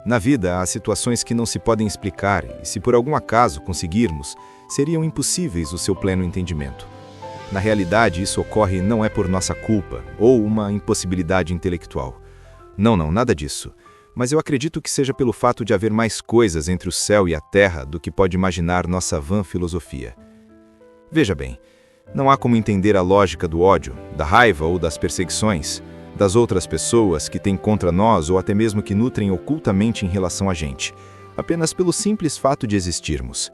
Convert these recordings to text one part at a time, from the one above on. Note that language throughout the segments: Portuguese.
Na vida, há situações que não se podem explicar e, se por algum acaso conseguirmos, seriam impossíveis o seu pleno entendimento. Na realidade, isso ocorre não é por nossa culpa ou uma impossibilidade intelectual. Não, nada disso. Mas eu acredito que seja pelo fato de haver mais coisas entre o céu e a terra do que pode imaginar nossa vã filosofia. Veja bem, não há como entender a lógica do ódio, da raiva ou das perseguições, das outras pessoas que têm contra nós ou até mesmo que nutrem ocultamente em relação a gente, apenas pelo simples fato de existirmos.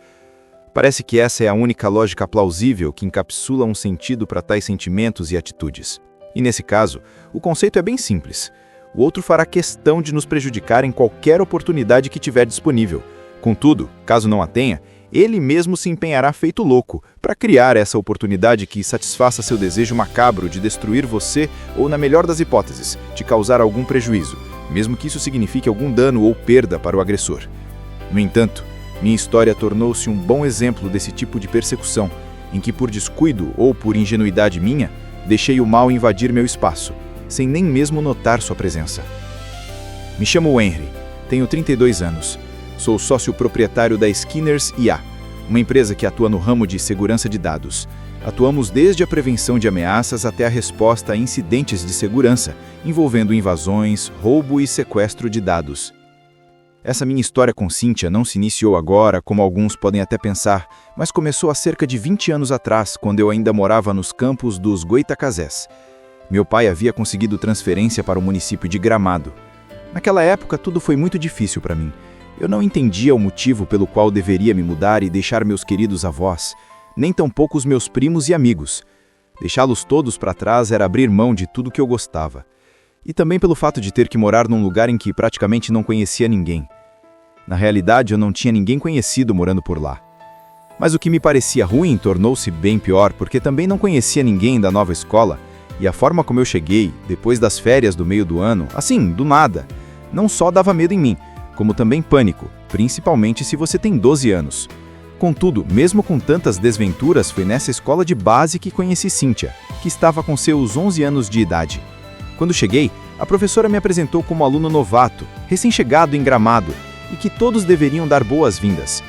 Parece que essa é a única lógica plausível que encapsula um sentido para tais sentimentos e atitudes. E nesse caso, o conceito é bem simples. O outro fará questão de nos prejudicar em qualquer oportunidade que tiver disponível. Contudo, caso não a tenha, ele mesmo se empenhará feito louco para criar essa oportunidade que satisfaça seu desejo macabro de destruir você ou, na melhor das hipóteses, de causar algum prejuízo, mesmo que isso signifique algum dano ou perda para o agressor. No entanto, minha história tornou-se um bom exemplo desse tipo de persecução, em que por descuido ou por ingenuidade minha, deixei o mal invadir meu espaço, sem nem mesmo notar sua presença. Me chamo Henry, tenho 32 anos. Sou sócio proprietário da Skinners IA, uma empresa que atua no ramo de segurança de dados. Atuamos desde a prevenção de ameaças até a resposta a incidentes de segurança, envolvendo invasões, roubo e sequestro de dados. Essa minha história com Cynthia não se iniciou agora, como alguns podem até pensar, mas começou há cerca de 20 anos atrás, quando eu ainda morava nos campos dos Goitacazés. Meu pai havia conseguido transferência para o município de Gramado. Naquela época, tudo foi muito difícil para mim. Eu não entendia o motivo pelo qual deveria me mudar e deixar meus queridos avós, nem tampouco os meus primos e amigos. Deixá-los todos para trás era abrir mão de tudo que eu gostava. E também pelo fato de ter que morar num lugar em que praticamente não conhecia ninguém. Na realidade, eu não tinha ninguém conhecido morando por lá. Mas o que me parecia ruim tornou-se bem pior, porque também não conhecia ninguém da nova escola, e a forma como eu cheguei, depois das férias do meio do ano, assim, do nada, não só dava medo em mim, como também pânico, principalmente se você tem 12 anos. Contudo, mesmo com tantas desventuras, foi nessa escola de base que conheci Cynthia, que estava com seus 11 anos de idade. Quando cheguei, a professora me apresentou como aluno novato, recém-chegado em Gramado, e que todos deveriam dar boas-vindas.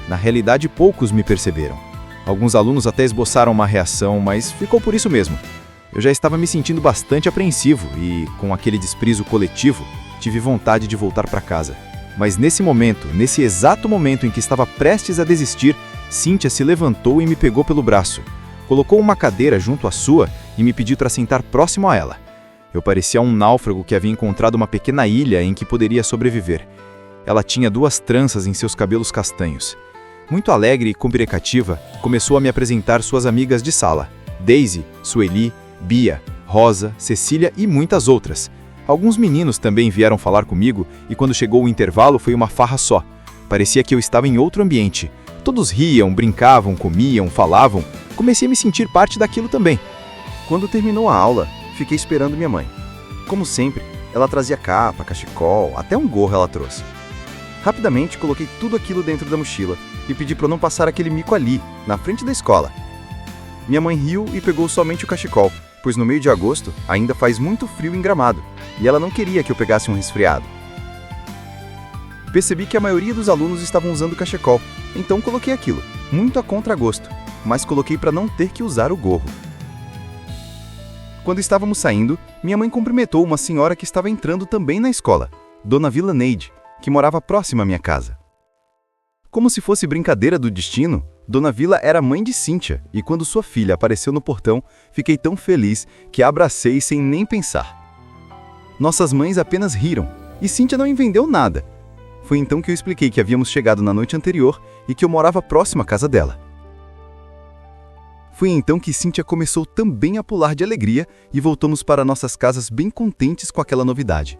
Na realidade, poucos me perceberam. Alguns alunos até esboçaram uma reação, mas ficou por isso mesmo. Eu já estava me sentindo bastante apreensivo e, com aquele desprezo coletivo, tive vontade de voltar para casa. Mas nesse exato momento em que estava prestes a desistir, Cynthia se levantou e me pegou pelo braço. Colocou uma cadeira junto à sua e me pediu para sentar próximo a ela. Eu parecia um náufrago que havia encontrado uma pequena ilha em que poderia sobreviver. Ela tinha 2 tranças em seus cabelos castanhos. Muito alegre e comunicativa, começou a me apresentar suas amigas de sala: Daisy, Sueli, Bia, Rosa, Cecília e muitas outras. Alguns meninos também vieram falar comigo e quando chegou o intervalo foi uma farra só. Parecia que eu estava em outro ambiente. Todos riam, brincavam, comiam, falavam. Comecei a me sentir parte daquilo também. Quando terminou a aula, fiquei esperando minha mãe. Como sempre, ela trazia capa, cachecol, até um gorro ela trouxe. Rapidamente coloquei tudo aquilo dentro da mochila e pedi para não passar aquele mico ali, na frente da escola. Minha mãe riu e pegou somente o cachecol, pois no meio de agosto ainda faz muito frio em Gramado, e ela não queria que eu pegasse um resfriado. Percebi que a maioria dos alunos estavam usando cachecol, então coloquei aquilo, muito a contragosto, mas coloquei para não ter que usar o gorro. Quando estávamos saindo, minha mãe cumprimentou uma senhora que estava entrando também na escola, Dona Villaneide, que morava próxima à minha casa. Como se fosse brincadeira do destino, Dona Vila era mãe de Cynthia, e quando sua filha apareceu no portão, fiquei tão feliz que a abracei sem nem pensar. Nossas mães apenas riram, e Cynthia não entendeu nada. Foi então que eu expliquei que havíamos chegado na noite anterior e que eu morava próximo à casa dela. Foi então que Cynthia começou também a pular de alegria e voltamos para nossas casas bem contentes com aquela novidade.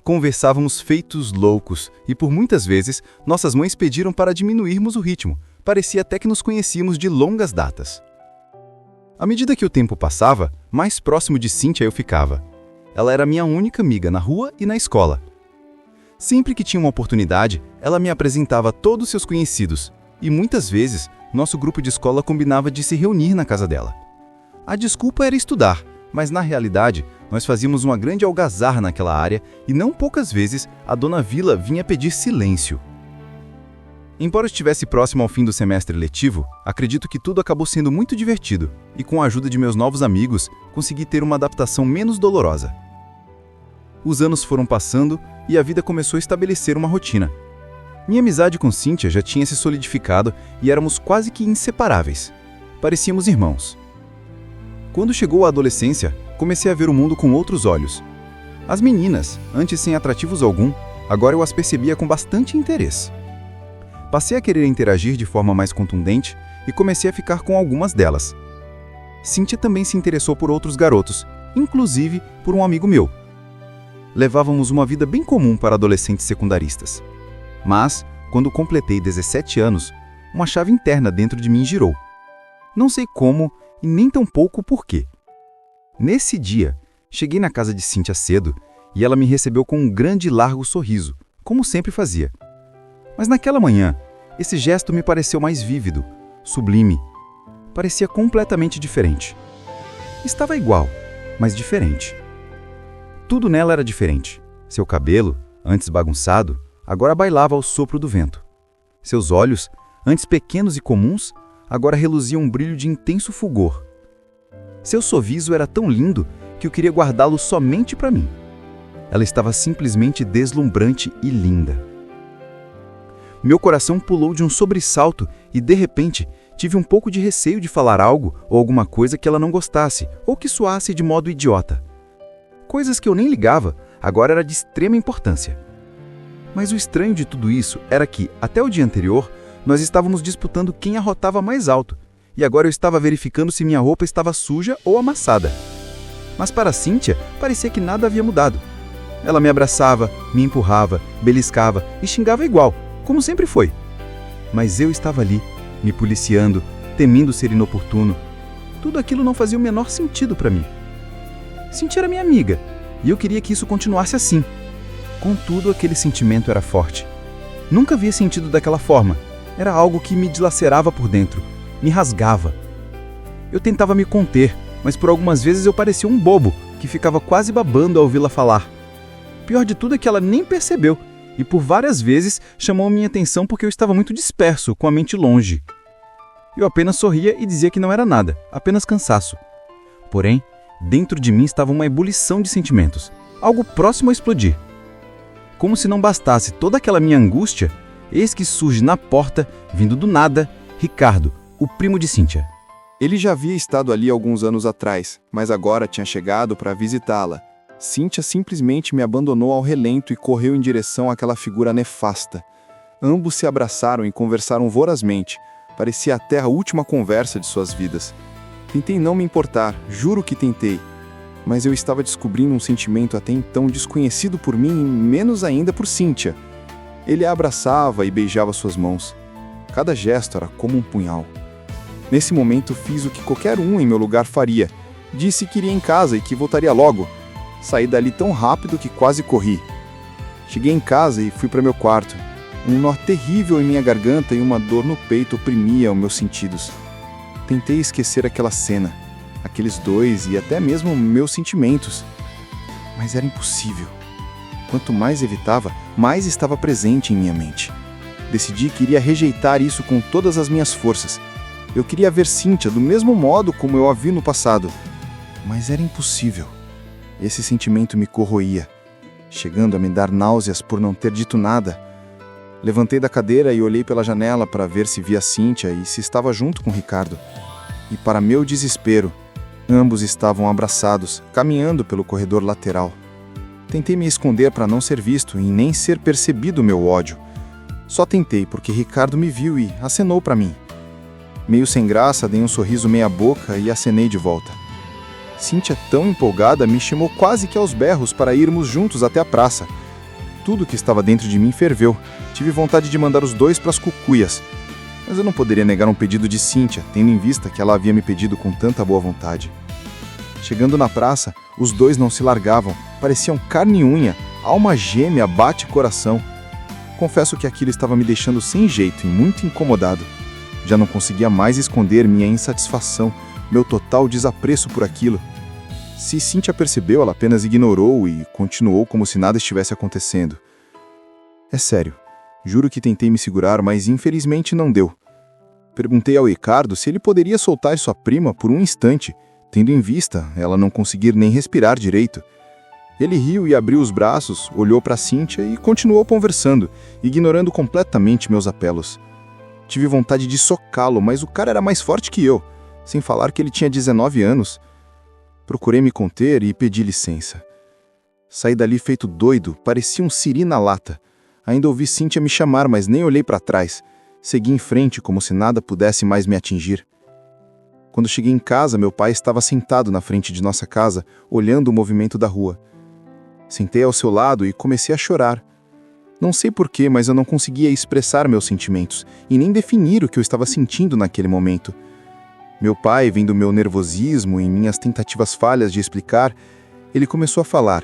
Conversávamos feitos loucos e por muitas vezes nossas mães pediram para diminuirmos o ritmo. Parecia até que nos conhecíamos de longas datas. À medida que o tempo passava, mais próximo de Cynthia eu ficava. Ela era minha única amiga na rua e na escola. Sempre que tinha uma oportunidade, ela me apresentava a todos seus conhecidos e muitas vezes nosso grupo de escola combinava de se reunir na casa dela. A desculpa era estudar, mas na realidade Nós fazíamos uma grande algazarra naquela área e não poucas vezes a Dona Vila vinha pedir silêncio. Embora estivesse próximo ao fim do semestre letivo, acredito que tudo acabou sendo muito divertido e, com a ajuda de meus novos amigos, consegui ter uma adaptação menos dolorosa. Os anos foram passando e a vida começou a estabelecer uma rotina. Minha amizade com Cíntia já tinha se solidificado e éramos quase que inseparáveis. Parecíamos irmãos. Quando chegou a adolescência, comecei a ver o mundo com outros olhos. As meninas, antes sem atrativos algum, agora eu as percebia com bastante interesse. Passei a querer interagir de forma mais contundente e comecei a ficar com algumas delas. Cíntia também se interessou por outros garotos, inclusive por um amigo meu. Levávamos uma vida bem comum para adolescentes secundaristas. Mas, quando completei 17 anos, uma chave interna dentro de mim girou. Não sei como e nem tampouco o porquê. Nesse dia, cheguei na casa de Cíntia cedo e ela me recebeu com um grande e largo sorriso, como sempre fazia. Mas naquela manhã, esse gesto me pareceu mais vívido, sublime. Parecia completamente diferente. Estava igual, mas diferente. Tudo nela era diferente. Seu cabelo, antes bagunçado, agora bailava ao sopro do vento. Seus olhos, antes pequenos e comuns, agora reluziam um brilho de intenso fulgor. Seu sorriso era tão lindo que eu queria guardá-lo somente para mim. Ela estava simplesmente deslumbrante e linda. Meu coração pulou de um sobressalto e, de repente, tive um pouco de receio de falar algo ou alguma coisa que ela não gostasse ou que soasse de modo idiota. Coisas que eu nem ligava, agora era de extrema importância. Mas o estranho de tudo isso era que, até o dia anterior, nós estávamos disputando quem arrotava mais alto, e agora eu estava verificando se minha roupa estava suja ou amassada. Mas para Cíntia, parecia que nada havia mudado. Ela me abraçava, me empurrava, beliscava e xingava igual, como sempre foi. Mas eu estava ali, me policiando, temendo ser inoportuno. Tudo aquilo não fazia o menor sentido para mim. Cíntia era minha amiga, e eu queria que isso continuasse assim. Contudo, aquele sentimento era forte. Nunca havia sentido daquela forma. Era algo que me dilacerava por dentro, me rasgava. Eu tentava me conter, mas por algumas vezes eu parecia um bobo, que ficava quase babando ao ouvi-la falar. Pior de tudo é que ela nem percebeu, e por várias vezes chamou minha atenção porque eu estava muito disperso, com a mente longe. Eu apenas sorria e dizia que não era nada, apenas cansaço. Porém, dentro de mim estava uma ebulição de sentimentos, algo próximo a explodir. Como se não bastasse toda aquela minha angústia, eis que surge na porta, vindo do nada, Ricardo, o primo de Cíntia. Ele já havia estado ali alguns anos atrás, mas agora tinha chegado para visitá-la. Cíntia simplesmente me abandonou ao relento e correu em direção àquela figura nefasta. Ambos se abraçaram e conversaram vorazmente. Parecia até a última conversa de suas vidas. Tentei não me importar, juro que tentei. Mas eu estava descobrindo um sentimento até então desconhecido por mim e menos ainda por Cíntia. Ele a abraçava e beijava suas mãos. Cada gesto era como um punhal. Nesse momento fiz o que qualquer um em meu lugar faria. Disse que iria em casa e que voltaria logo. Saí dali tão rápido que quase corri. Cheguei em casa e fui para meu quarto. Um nó terrível em minha garganta e uma dor no peito oprimia os meus sentidos. Tentei esquecer aquela cena, aqueles dois e até mesmo meus sentimentos. Mas era impossível. Quanto mais evitava, mais estava presente em minha mente. Decidi que iria rejeitar isso com todas as minhas forças. Eu queria ver Cíntia do mesmo modo como eu a vi no passado. Mas era impossível. Esse sentimento me corroía, chegando a me dar náuseas por não ter dito nada. Levantei da cadeira e olhei pela janela para ver se via Cíntia e se estava junto com Ricardo. E para meu desespero, ambos estavam abraçados, caminhando pelo corredor lateral. Tentei me esconder para não ser visto e nem ser percebido o meu ódio. Só tentei porque Ricardo me viu e acenou para mim. Meio sem graça, dei um sorriso meia boca e acenei de volta. Cíntia, tão empolgada, me chamou quase que aos berros para irmos juntos até a praça. Tudo que estava dentro de mim ferveu. Tive vontade de mandar os dois para as cucuias. Mas eu não poderia negar um pedido de Cíntia, tendo em vista que ela havia me pedido com tanta boa vontade. Chegando na praça, os dois não se largavam. Pareciam carne e unha, alma gêmea, bate-coração. Confesso que aquilo estava me deixando sem jeito e muito incomodado. Já não conseguia mais esconder minha insatisfação, meu total desapreço por aquilo. Se Cíntia percebeu, ela apenas ignorou e continuou como se nada estivesse acontecendo. É sério, juro que tentei me segurar, mas infelizmente não deu. Perguntei ao Ricardo se ele poderia soltar sua prima por um instante, tendo em vista ela não conseguir nem respirar direito. Ele riu e abriu os braços, olhou para Cíntia e continuou conversando, ignorando completamente meus apelos. Tive vontade de socá-lo, mas o cara era mais forte que eu, sem falar que ele tinha 19 anos. Procurei me conter e pedi licença. Saí dali feito doido, parecia um siri na lata. Ainda ouvi Cíntia me chamar, mas nem olhei para trás. Segui em frente como se nada pudesse mais me atingir. Quando cheguei em casa, meu pai estava sentado na frente de nossa casa, olhando o movimento da rua. Sentei ao seu lado e comecei a chorar. Não sei porquê, mas eu não conseguia expressar meus sentimentos e nem definir o que eu estava sentindo naquele momento. Meu pai, vendo meu nervosismo e minhas tentativas falhas de explicar, ele começou a falar.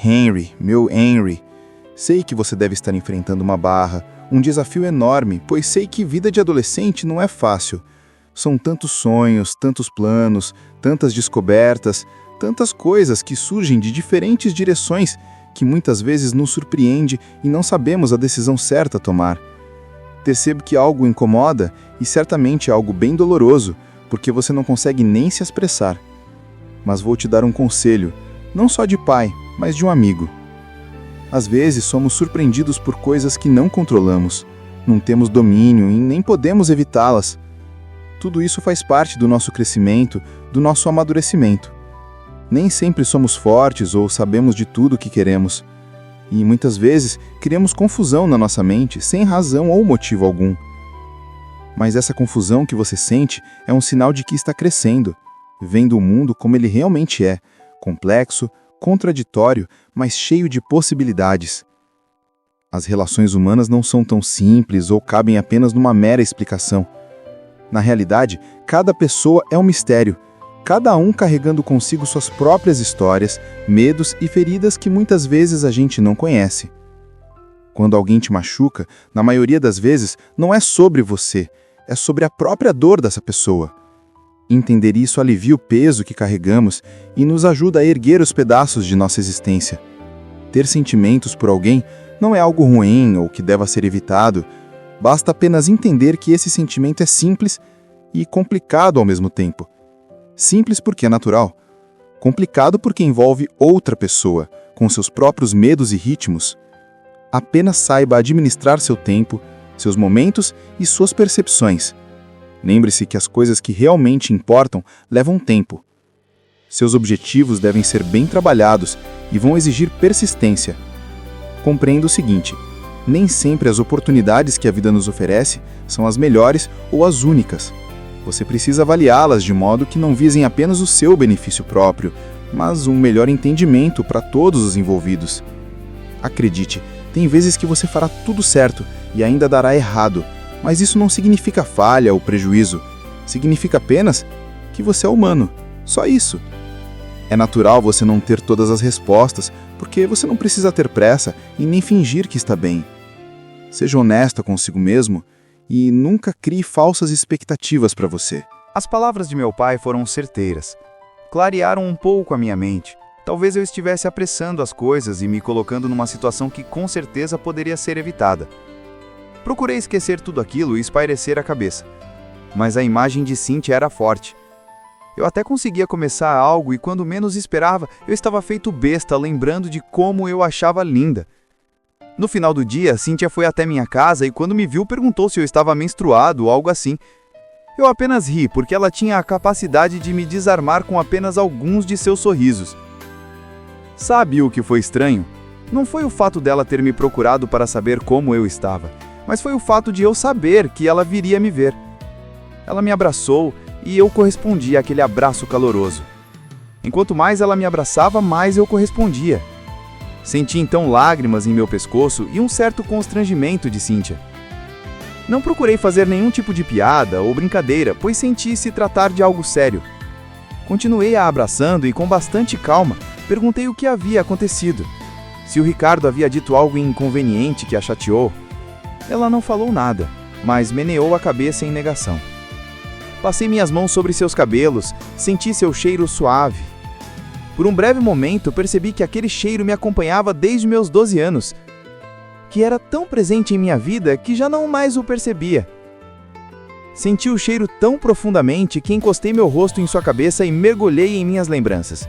Henry, meu Henry, sei que você deve estar enfrentando uma barra, um desafio enorme, pois sei que vida de adolescente não é fácil. São tantos sonhos, tantos planos, tantas descobertas, tantas coisas que surgem de diferentes direções que muitas vezes nos surpreende e não sabemos a decisão certa a tomar. Percebo que algo incomoda e certamente é algo bem doloroso, porque você não consegue nem se expressar. Mas vou te dar um conselho, não só de pai, mas de um amigo. Às vezes somos surpreendidos por coisas que não controlamos, não temos domínio e nem podemos evitá-las. Tudo isso faz parte do nosso crescimento, do nosso amadurecimento. Nem sempre somos fortes ou sabemos de tudo o que queremos. E muitas vezes criamos confusão na nossa mente, sem razão ou motivo algum. Mas essa confusão que você sente é um sinal de que está crescendo, vendo o mundo como ele realmente é, complexo, contraditório, mas cheio de possibilidades. As relações humanas não são tão simples ou cabem apenas numa mera explicação. Na realidade, cada pessoa é um mistério, cada um carregando consigo suas próprias histórias, medos e feridas que muitas vezes a gente não conhece. Quando alguém te machuca, na maioria das vezes, não é sobre você, é sobre a própria dor dessa pessoa. Entender isso alivia o peso que carregamos e nos ajuda a erguer os pedaços de nossa existência. Ter sentimentos por alguém não é algo ruim ou que deva ser evitado, basta apenas entender que esse sentimento é simples e complicado ao mesmo tempo. Simples porque é natural, complicado porque envolve outra pessoa, com seus próprios medos e ritmos. Apenas saiba administrar seu tempo, seus momentos e suas percepções. Lembre-se que as coisas que realmente importam levam tempo. Seus objetivos devem ser bem trabalhados e vão exigir persistência. Compreenda o seguinte: nem sempre as oportunidades que a vida nos oferece são as melhores ou as únicas. Você precisa avaliá-las de modo que não visem apenas o seu benefício próprio, mas um melhor entendimento para todos os envolvidos. Acredite, tem vezes que você fará tudo certo e ainda dará errado, mas isso não significa falha ou prejuízo. Significa apenas que você é humano. Só isso. É natural você não ter todas as respostas, porque você não precisa ter pressa e nem fingir que está bem. Seja honesta consigo mesmo e nunca crie falsas expectativas para você. As palavras de meu pai foram certeiras. Clarearam um pouco a minha mente. Talvez eu estivesse apressando as coisas e me colocando numa situação que com certeza poderia ser evitada. Procurei esquecer tudo aquilo e espairecer a cabeça. Mas a imagem de Cíntia era forte. Eu até conseguia começar algo e quando menos esperava, eu estava feito besta lembrando de como eu achava linda. No final do dia, Cíntia foi até minha casa e quando me viu perguntou se eu estava menstruado ou algo assim. Eu apenas ri, porque ela tinha a capacidade de me desarmar com apenas alguns de seus sorrisos. Sabe o que foi estranho? Não foi o fato dela ter me procurado para saber como eu estava, mas foi o fato de eu saber que ela viria me ver. Ela me abraçou e eu correspondi àquele abraço caloroso. Enquanto mais ela me abraçava, mais eu correspondia. Senti então lágrimas em meu pescoço e um certo constrangimento de Cíntia. Não procurei fazer nenhum tipo de piada ou brincadeira, pois senti se tratar de algo sério. Continuei a abraçando e com bastante calma, perguntei o que havia acontecido. Se o Ricardo havia dito algo inconveniente que a chateou. Ela não falou nada, mas meneou a cabeça em negação. Passei minhas mãos sobre seus cabelos, senti seu cheiro suave. Por um breve momento, percebi que aquele cheiro me acompanhava desde meus 12 anos, que era tão presente em minha vida que já não mais o percebia. Senti o cheiro tão profundamente que encostei meu rosto em sua cabeça e mergulhei em minhas lembranças.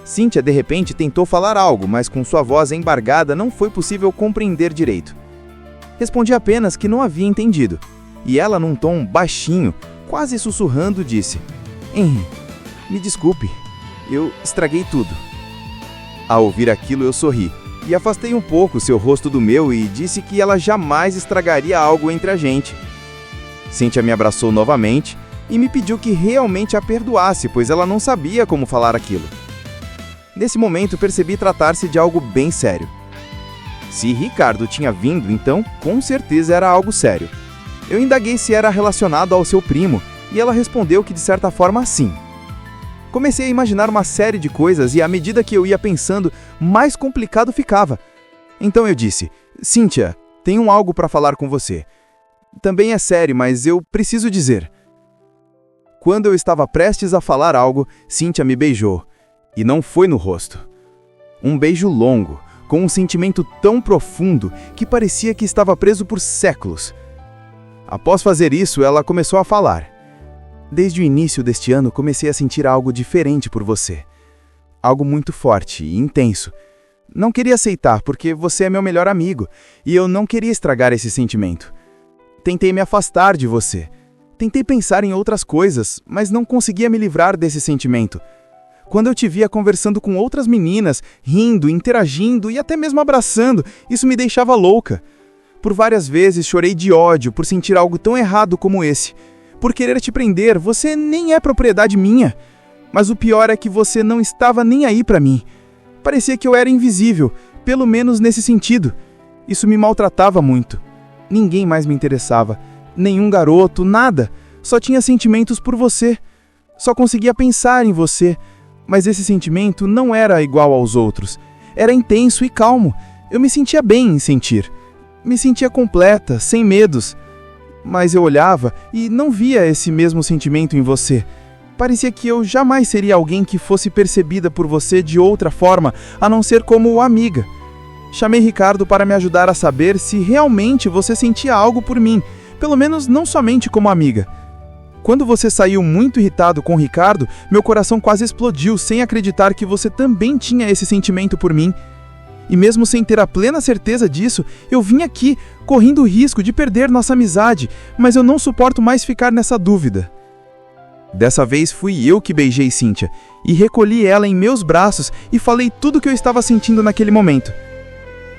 Cíntia, de repente, tentou falar algo, mas com sua voz embargada não foi possível compreender direito. Respondi apenas que não havia entendido, e ela, num tom baixinho, quase sussurrando, disse: Henry, me desculpe, eu estraguei tudo. Ao ouvir aquilo, eu sorri, e afastei um pouco seu rosto do meu e disse que ela jamais estragaria algo entre a gente. Cíntia me abraçou novamente e me pediu que realmente a perdoasse, pois ela não sabia como falar aquilo. Nesse momento, percebi tratar-se de algo bem sério. Se Ricardo tinha vindo, então, com certeza era algo sério. Eu indaguei se era relacionado ao seu primo, e ela respondeu que de certa forma sim. Comecei a imaginar uma série de coisas e à medida que eu ia pensando, mais complicado ficava. Então eu disse: Cíntia, tenho algo para falar com você. Também é sério, mas eu preciso dizer. Quando eu estava prestes a falar algo, Cíntia me beijou. E não foi no rosto. Um beijo longo, com um sentimento tão profundo que parecia que estava preso por séculos. Após fazer isso, ela começou a falar. Desde o início deste ano, comecei a sentir algo diferente por você. Algo muito forte e intenso. Não queria aceitar, porque você é meu melhor amigo, e eu não queria estragar esse sentimento. Tentei me afastar de você. Tentei pensar em outras coisas, mas não conseguia me livrar desse sentimento. Quando eu te via conversando com outras meninas, rindo, interagindo e até mesmo abraçando, isso me deixava louca. Por várias vezes chorei de ódio por sentir algo tão errado como esse. Por querer te prender, você nem é propriedade minha. Mas o pior é que você não estava nem aí pra mim. Parecia que eu era invisível, pelo menos nesse sentido. Isso me maltratava muito. Ninguém mais me interessava. Nenhum garoto, nada. Só tinha sentimentos por você. Só conseguia pensar em você. Mas esse sentimento não era igual aos outros. Era intenso e calmo. Eu me sentia bem em sentir. Me sentia completa, sem medos. Mas eu olhava e não via esse mesmo sentimento em você. Parecia que eu jamais seria alguém que fosse percebida por você de outra forma, a não ser como amiga. Chamei Ricardo para me ajudar a saber se realmente você sentia algo por mim, pelo menos não somente como amiga. Quando você saiu muito irritado com Ricardo, meu coração quase explodiu sem acreditar que você também tinha esse sentimento por mim. E mesmo sem ter a plena certeza disso, eu vim aqui, correndo o risco de perder nossa amizade, mas eu não suporto mais ficar nessa dúvida. Dessa vez fui eu que beijei Cíntia, e recolhi ela em meus braços e falei tudo o que eu estava sentindo naquele momento.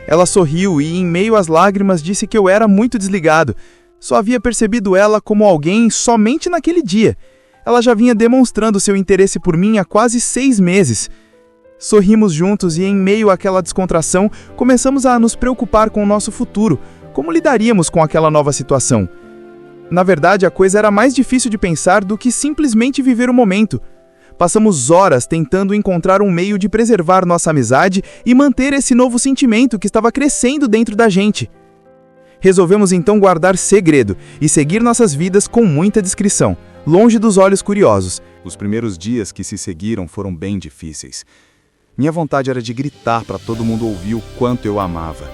Ela sorriu e, em meio às lágrimas, disse que eu era muito desligado. Só havia percebido ela como alguém somente naquele dia. Ela já vinha demonstrando seu interesse por mim há quase 6 meses. Sorrimos juntos e, em meio àquela descontração, começamos a nos preocupar com o nosso futuro. Como lidaríamos com aquela nova situação? Na verdade, a coisa era mais difícil de pensar do que simplesmente viver o momento. Passamos horas tentando encontrar um meio de preservar nossa amizade e manter esse novo sentimento que estava crescendo dentro da gente. Resolvemos então guardar segredo e seguir nossas vidas com muita discrição, longe dos olhos curiosos. Os primeiros dias que se seguiram foram bem difíceis. Minha vontade era de gritar para todo mundo ouvir o quanto eu amava.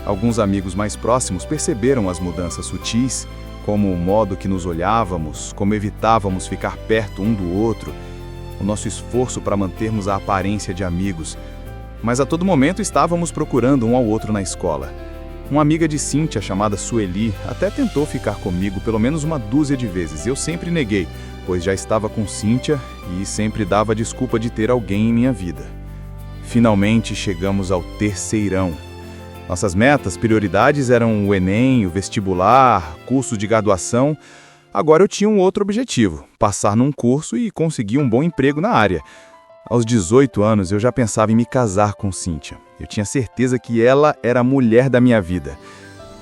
Alguns amigos mais próximos perceberam as mudanças sutis, como o modo que nos olhávamos, como evitávamos ficar perto um do outro, o nosso esforço para mantermos a aparência de amigos. Mas a todo momento estávamos procurando um ao outro na escola. Uma amiga de Cíntia, chamada Sueli, até tentou ficar comigo pelo menos uma dúzia de vezes. Eu sempre neguei, pois já estava com Cíntia e sempre dava desculpa de ter alguém em minha vida. Finalmente chegamos ao terceirão. Nossas metas, prioridades eram o Enem, o vestibular, curso de graduação. Agora eu tinha um outro objetivo, passar num curso e conseguir um bom emprego na área. Aos 18 anos eu já pensava em me casar com Cíntia. Eu tinha certeza que ela era a mulher da minha vida.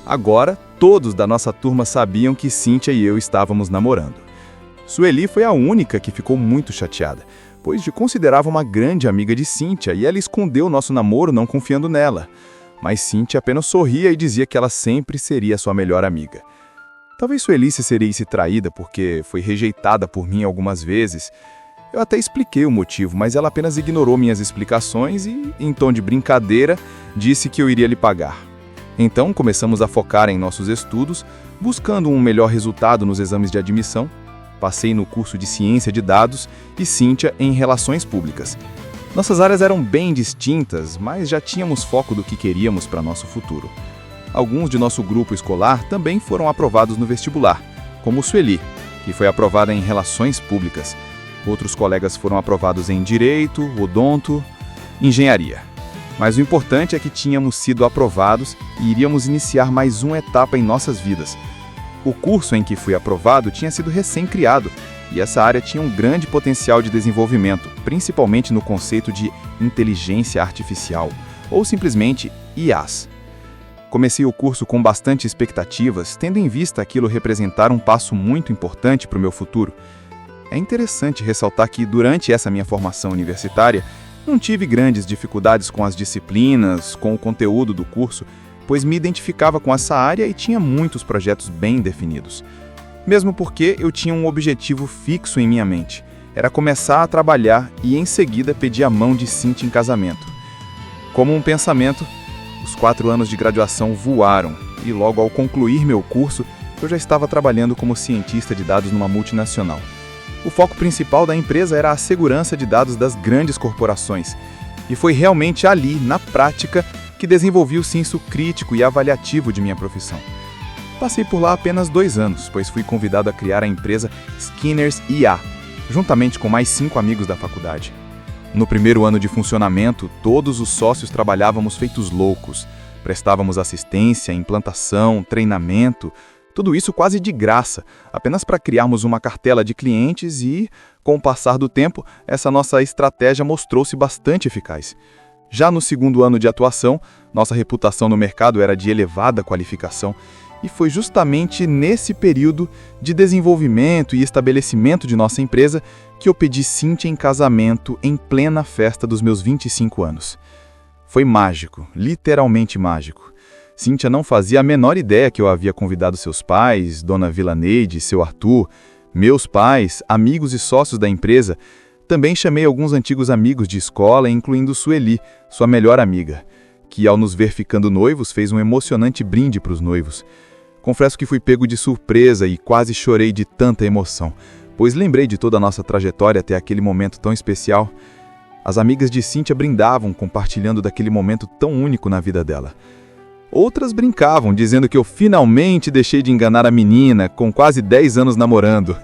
Agora, todos da nossa turma sabiam que Cíntia e eu estávamos namorando. Sueli foi a única que ficou muito chateada, pois te considerava uma grande amiga de Cíntia e ela escondeu nosso namoro não confiando nela. Mas Cíntia apenas sorria e dizia que ela sempre seria sua melhor amiga. Talvez Sueli se sentisse traída porque foi rejeitada por mim algumas vezes. Eu até expliquei o motivo, mas ela apenas ignorou minhas explicações e, em tom de brincadeira, disse que eu iria lhe pagar. Então, começamos a focar em nossos estudos, buscando um melhor resultado nos exames de admissão. Passei no curso de Ciência de Dados e Cíntia em Relações Públicas. Nossas áreas eram bem distintas, mas já tínhamos foco do que queríamos para nosso futuro. Alguns de nosso grupo escolar também foram aprovados no vestibular, como Sueli, que foi aprovada em Relações Públicas. Outros colegas foram aprovados em Direito, Odonto, Engenharia. Mas o importante é que tínhamos sido aprovados e iríamos iniciar mais uma etapa em nossas vidas. O curso em que fui aprovado tinha sido recém-criado, e essa área tinha um grande potencial de desenvolvimento, principalmente no conceito de inteligência artificial, ou simplesmente IAs. Comecei o curso com bastante expectativas, tendo em vista aquilo representar um passo muito importante para o meu futuro. É interessante ressaltar que, durante essa minha formação universitária, não tive grandes dificuldades com as disciplinas, com o conteúdo do curso, pois me identificava com essa área e tinha muitos projetos bem definidos. Mesmo porque eu tinha um objetivo fixo em minha mente. Era começar a trabalhar e, em seguida, pedir a mão de Cíntia em casamento. Como um pensamento, os 4 anos de graduação voaram e, logo ao concluir meu curso, eu já estava trabalhando como cientista de dados numa multinacional. O foco principal da empresa era a segurança de dados das grandes corporações. E foi realmente ali, na prática, que desenvolvi o senso crítico e avaliativo de minha profissão. Passei por lá apenas 2 anos, pois fui convidado a criar a empresa Skinners IA, juntamente com mais 5 amigos da faculdade. No primeiro ano de funcionamento, todos os sócios trabalhávamos feitos loucos. Prestávamos assistência, implantação, treinamento, tudo isso quase de graça, apenas para criarmos uma cartela de clientes e, com o passar do tempo, essa nossa estratégia mostrou-se bastante eficaz. Já no segundo ano de atuação, nossa reputação no mercado era de elevada qualificação, e foi justamente nesse período de desenvolvimento e estabelecimento de nossa empresa que eu pedi Cíntia em casamento em plena festa dos meus 25 anos. Foi mágico, literalmente mágico. Cíntia não fazia a menor ideia que eu havia convidado seus pais, Dona Vilaneide, seu Arthur, meus pais, amigos e sócios da empresa. Também chamei alguns antigos amigos de escola, incluindo Sueli, sua melhor amiga, que ao nos ver ficando noivos fez um emocionante brinde para os noivos. Confesso que fui pego de surpresa e quase chorei de tanta emoção, pois lembrei de toda a nossa trajetória até aquele momento tão especial. As amigas de Cíntia brindavam, compartilhando daquele momento tão único na vida dela. Outras brincavam, dizendo que eu finalmente deixei de enganar a menina, com quase 10 anos namorando.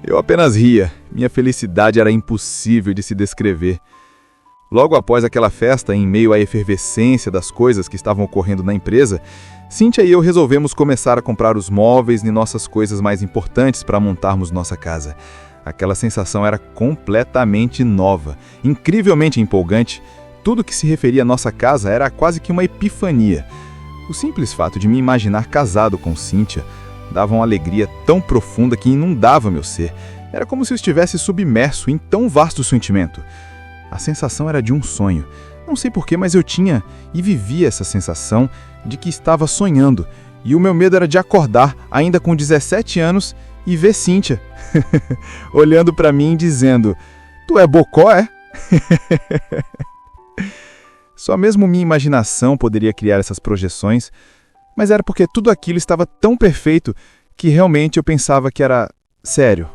Eu apenas ria. Minha felicidade era impossível de se descrever. Logo após aquela festa, em meio à efervescência das coisas que estavam ocorrendo na empresa, Cíntia e eu resolvemos começar a comprar os móveis e nossas coisas mais importantes para montarmos nossa casa. Aquela sensação era completamente nova, incrivelmente empolgante. Tudo que se referia à nossa casa era quase que uma epifania. O simples fato de me imaginar casado com Cíntia dava uma alegria tão profunda que inundava meu ser. Era como se eu estivesse submerso em tão vasto sentimento. A sensação era de um sonho. Não sei porquê, mas eu tinha e vivia essa sensação de que estava sonhando. E o meu medo era de acordar, ainda com 17 anos, e ver Cíntia olhando para mim e dizendo: "Tu é bocó, é?" Só mesmo minha imaginação poderia criar essas projeções, mas era porque tudo aquilo estava tão perfeito que realmente eu pensava que era sério.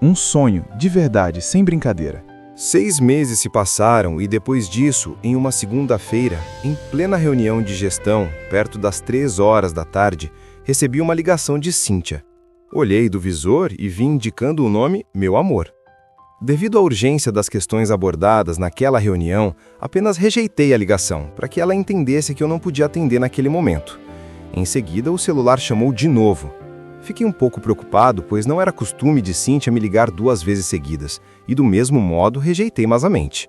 Um sonho, de verdade, sem brincadeira. 6 meses se passaram e depois disso, em uma segunda-feira, em plena reunião de gestão, perto das 3 da tarde, recebi uma ligação de Cíntia. Olhei do visor e vi indicando o nome Meu Amor. Devido à urgência das questões abordadas naquela reunião, apenas rejeitei a ligação, para que ela entendesse que eu não podia atender naquele momento. Em seguida, o celular chamou de novo. Fiquei um pouco preocupado, pois não era costume de Cíntia me ligar 2 vezes seguidas, e do mesmo modo rejeitei masamente.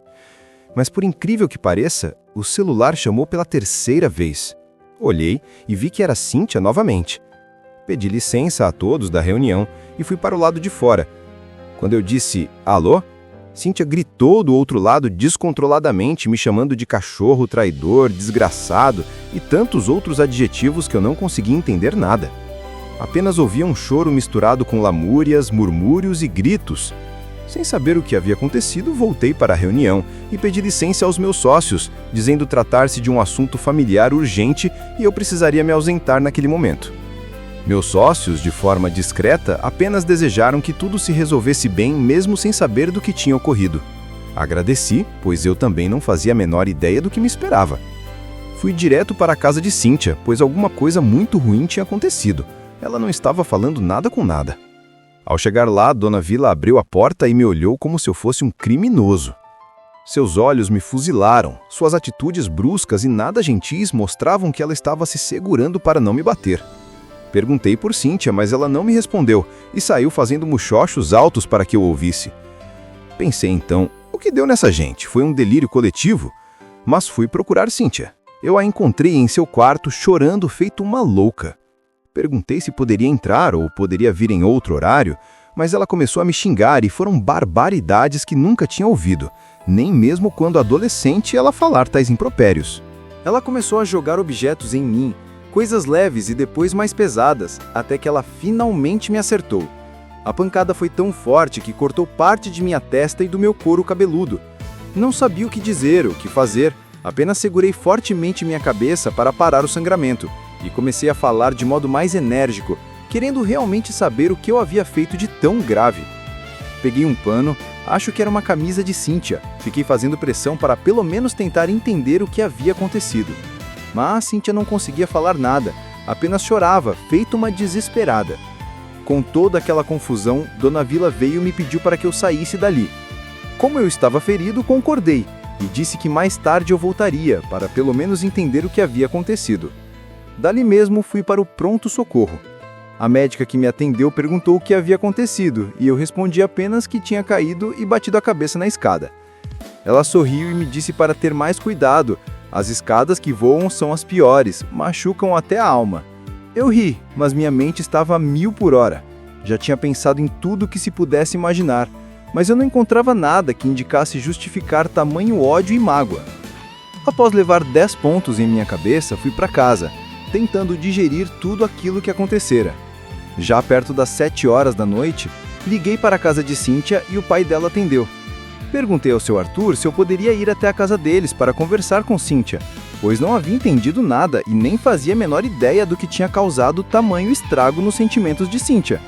Mas por incrível que pareça, o celular chamou pela 3ª vez. Olhei e vi que era Cíntia novamente. Pedi licença a todos da reunião e fui para o lado de fora. Quando eu disse "alô", Cíntia gritou do outro lado descontroladamente, me chamando de cachorro, traidor, desgraçado e tantos outros adjetivos que eu não conseguia entender nada. Apenas ouvia um choro misturado com lamúrias, murmúrios e gritos. Sem saber o que havia acontecido, voltei para a reunião e pedi licença aos meus sócios, dizendo tratar-se de um assunto familiar urgente e eu precisaria me ausentar naquele momento. Meus sócios, de forma discreta, apenas desejaram que tudo se resolvesse bem, mesmo sem saber do que tinha ocorrido. Agradeci, pois eu também não fazia a menor ideia do que me esperava. Fui direto para a casa de Cíntia, pois alguma coisa muito ruim tinha acontecido. Ela não estava falando nada com nada. Ao chegar lá, Dona Vila abriu a porta e me olhou como se eu fosse um criminoso. Seus olhos me fuzilaram, suas atitudes bruscas e nada gentis mostravam que ela estava se segurando para não me bater. Perguntei por Cíntia, mas ela não me respondeu e saiu fazendo muxoxos altos para que eu ouvisse. Pensei então, o que deu nessa gente? Foi um delírio coletivo? Mas fui procurar Cíntia. Eu a encontrei em seu quarto chorando feito uma louca. Perguntei se poderia entrar ou poderia vir em outro horário, mas ela começou a me xingar e foram barbaridades que nunca tinha ouvido, nem mesmo quando adolescente ela falar tais impropérios. Ela começou a jogar objetos em mim, coisas leves e depois mais pesadas, até que ela finalmente me acertou. A pancada foi tão forte que cortou parte de minha testa e do meu couro cabeludo. Não sabia o que dizer, o que fazer, apenas segurei fortemente minha cabeça para parar o sangramento e comecei a falar de modo mais enérgico, querendo realmente saber o que eu havia feito de tão grave. Peguei um pano, acho que era uma camisa de Cíntia, fiquei fazendo pressão para pelo menos tentar entender o que havia acontecido. Mas Cíntia não conseguia falar nada, apenas chorava, feito uma desesperada. Com toda aquela confusão, Dona Vila veio e me pediu para que eu saísse dali. Como eu estava ferido, concordei e disse que mais tarde eu voltaria, para pelo menos entender o que havia acontecido. Dali mesmo fui para o pronto-socorro. A médica que me atendeu perguntou o que havia acontecido e eu respondi apenas que tinha caído e batido a cabeça na escada. Ela sorriu e me disse para ter mais cuidado. As escadas que voam são as piores, machucam até a alma. Eu ri, mas minha mente estava a 1000 por hora. Já tinha pensado em tudo que se pudesse imaginar, mas eu não encontrava nada que indicasse justificar tamanho ódio e mágoa. Após levar 10 pontos em minha cabeça, fui para casa, tentando digerir tudo aquilo que acontecera. Já perto das 7 horas da noite, liguei para a casa de Cíntia e o pai dela atendeu. Perguntei ao seu Arthur se eu poderia ir até a casa deles para conversar com Cíntia, pois não havia entendido nada e nem fazia a menor ideia do que tinha causado tamanho estrago nos sentimentos de Cíntia.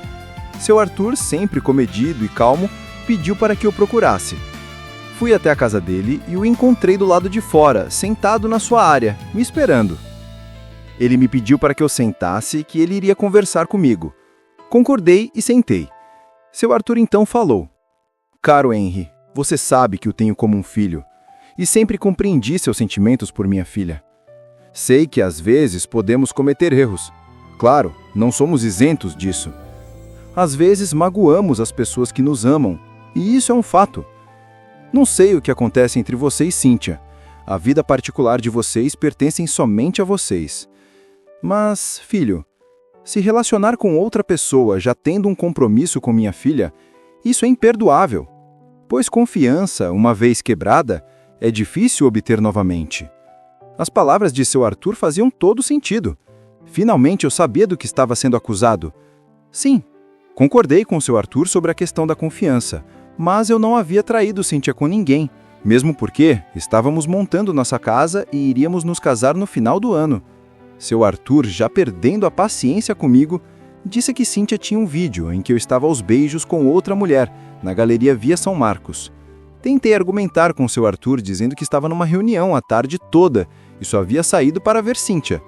Seu Arthur, sempre comedido e calmo, pediu para que eu procurasse. Fui até a casa dele e o encontrei do lado de fora, sentado na sua área, me esperando. Ele me pediu para que eu sentasse e que ele iria conversar comigo. Concordei e sentei. Seu Arthur então falou: "Caro Henry, você sabe que o tenho como um filho, e sempre compreendi seus sentimentos por minha filha. Sei que às vezes podemos cometer erros. Claro, não somos isentos disso. Às vezes magoamos as pessoas que nos amam, e isso é um fato. Não sei o que acontece entre você e Cíntia. A vida particular de vocês pertence somente a vocês. Mas, filho, se relacionar com outra pessoa já tendo um compromisso com minha filha, isso é imperdoável, pois confiança, uma vez quebrada, é difícil obter novamente." As palavras de seu Arthur faziam todo sentido. Finalmente eu sabia do que estava sendo acusado. Sim, concordei com seu Arthur sobre a questão da confiança, mas eu não havia traído Cíntia com ninguém, mesmo porque estávamos montando nossa casa e iríamos nos casar no final do ano. Seu Arthur, já perdendo a paciência comigo, disse que Cíntia tinha um vídeo em que eu estava aos beijos com outra mulher, na Galeria Via São Marcos. Tentei argumentar com seu Arthur dizendo que estava numa reunião a tarde toda e só havia saído para ver Cíntia.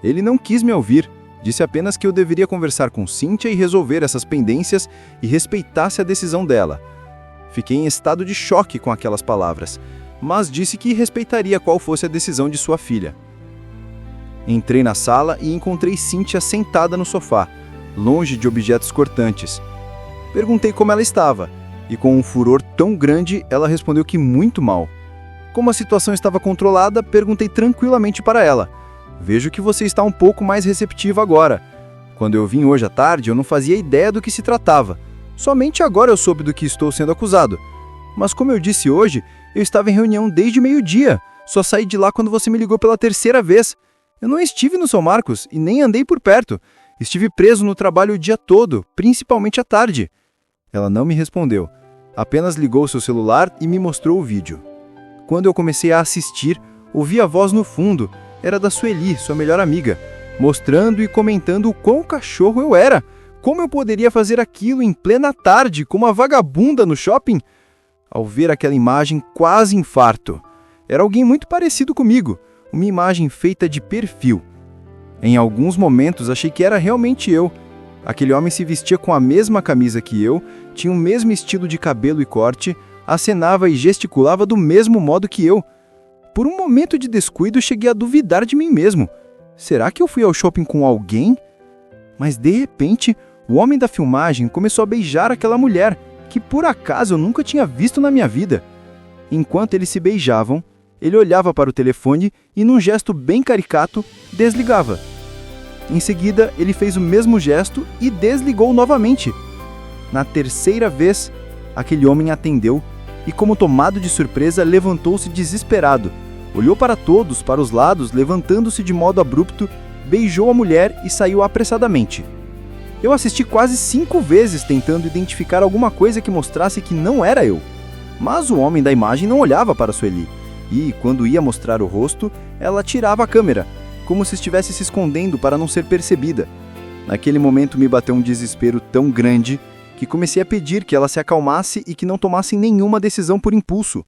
Ele não quis me ouvir, disse apenas que eu deveria conversar com Cíntia e resolver essas pendências e respeitasse a decisão dela. Fiquei em estado de choque com aquelas palavras, mas disse que respeitaria qual fosse a decisão de sua filha. Entrei na sala e encontrei Cíntia sentada no sofá, longe de objetos cortantes. Perguntei como ela estava, e com um furor tão grande, ela respondeu que muito mal. Como a situação estava controlada, perguntei tranquilamente para ela: "Vejo que você está um pouco mais receptiva agora. Quando eu vim hoje à tarde, eu não fazia ideia do que se tratava. Somente agora eu soube do que estou sendo acusado. Mas como eu disse hoje, eu estava em reunião desde meio-dia. Só saí de lá quando você me ligou pela 3ª vez. Eu não estive no São Marcos e nem andei por perto. Estive preso no trabalho o dia todo, principalmente à tarde." Ela não me respondeu. Apenas ligou seu celular e me mostrou o vídeo. Quando eu comecei a assistir, ouvi a voz no fundo. Era da Sueli, sua melhor amiga, mostrando e comentando o quão cachorro eu era. Como eu poderia fazer aquilo em plena tarde, com uma vagabunda no shopping? Ao ver aquela imagem, quase infarto. Era alguém muito parecido comigo, uma imagem feita de perfil. Em alguns momentos achei que era realmente eu. Aquele homem se vestia com a mesma camisa que eu, tinha o mesmo estilo de cabelo e corte, acenava e gesticulava do mesmo modo que eu. Por um momento de descuido, cheguei a duvidar de mim mesmo. Será que eu fui ao shopping com alguém? Mas de repente, o homem da filmagem começou a beijar aquela mulher, que por acaso eu nunca tinha visto na minha vida. Enquanto eles se beijavam, ele olhava para o telefone e, num gesto bem caricato, desligava. Em seguida, ele fez o mesmo gesto e desligou novamente. Na terceira vez, aquele homem atendeu e, como tomado de surpresa, levantou-se desesperado. Olhou para todos, para os lados, levantando-se de modo abrupto, beijou a mulher e saiu apressadamente. Eu assisti quase 5 vezes tentando identificar alguma coisa que mostrasse que não era eu. Mas o homem da imagem não olhava para Sueli. E, quando ia mostrar o rosto, ela tirava a câmera, como se estivesse se escondendo para não ser percebida. Naquele momento me bateu um desespero tão grande que comecei a pedir que ela se acalmasse e que não tomasse nenhuma decisão por impulso.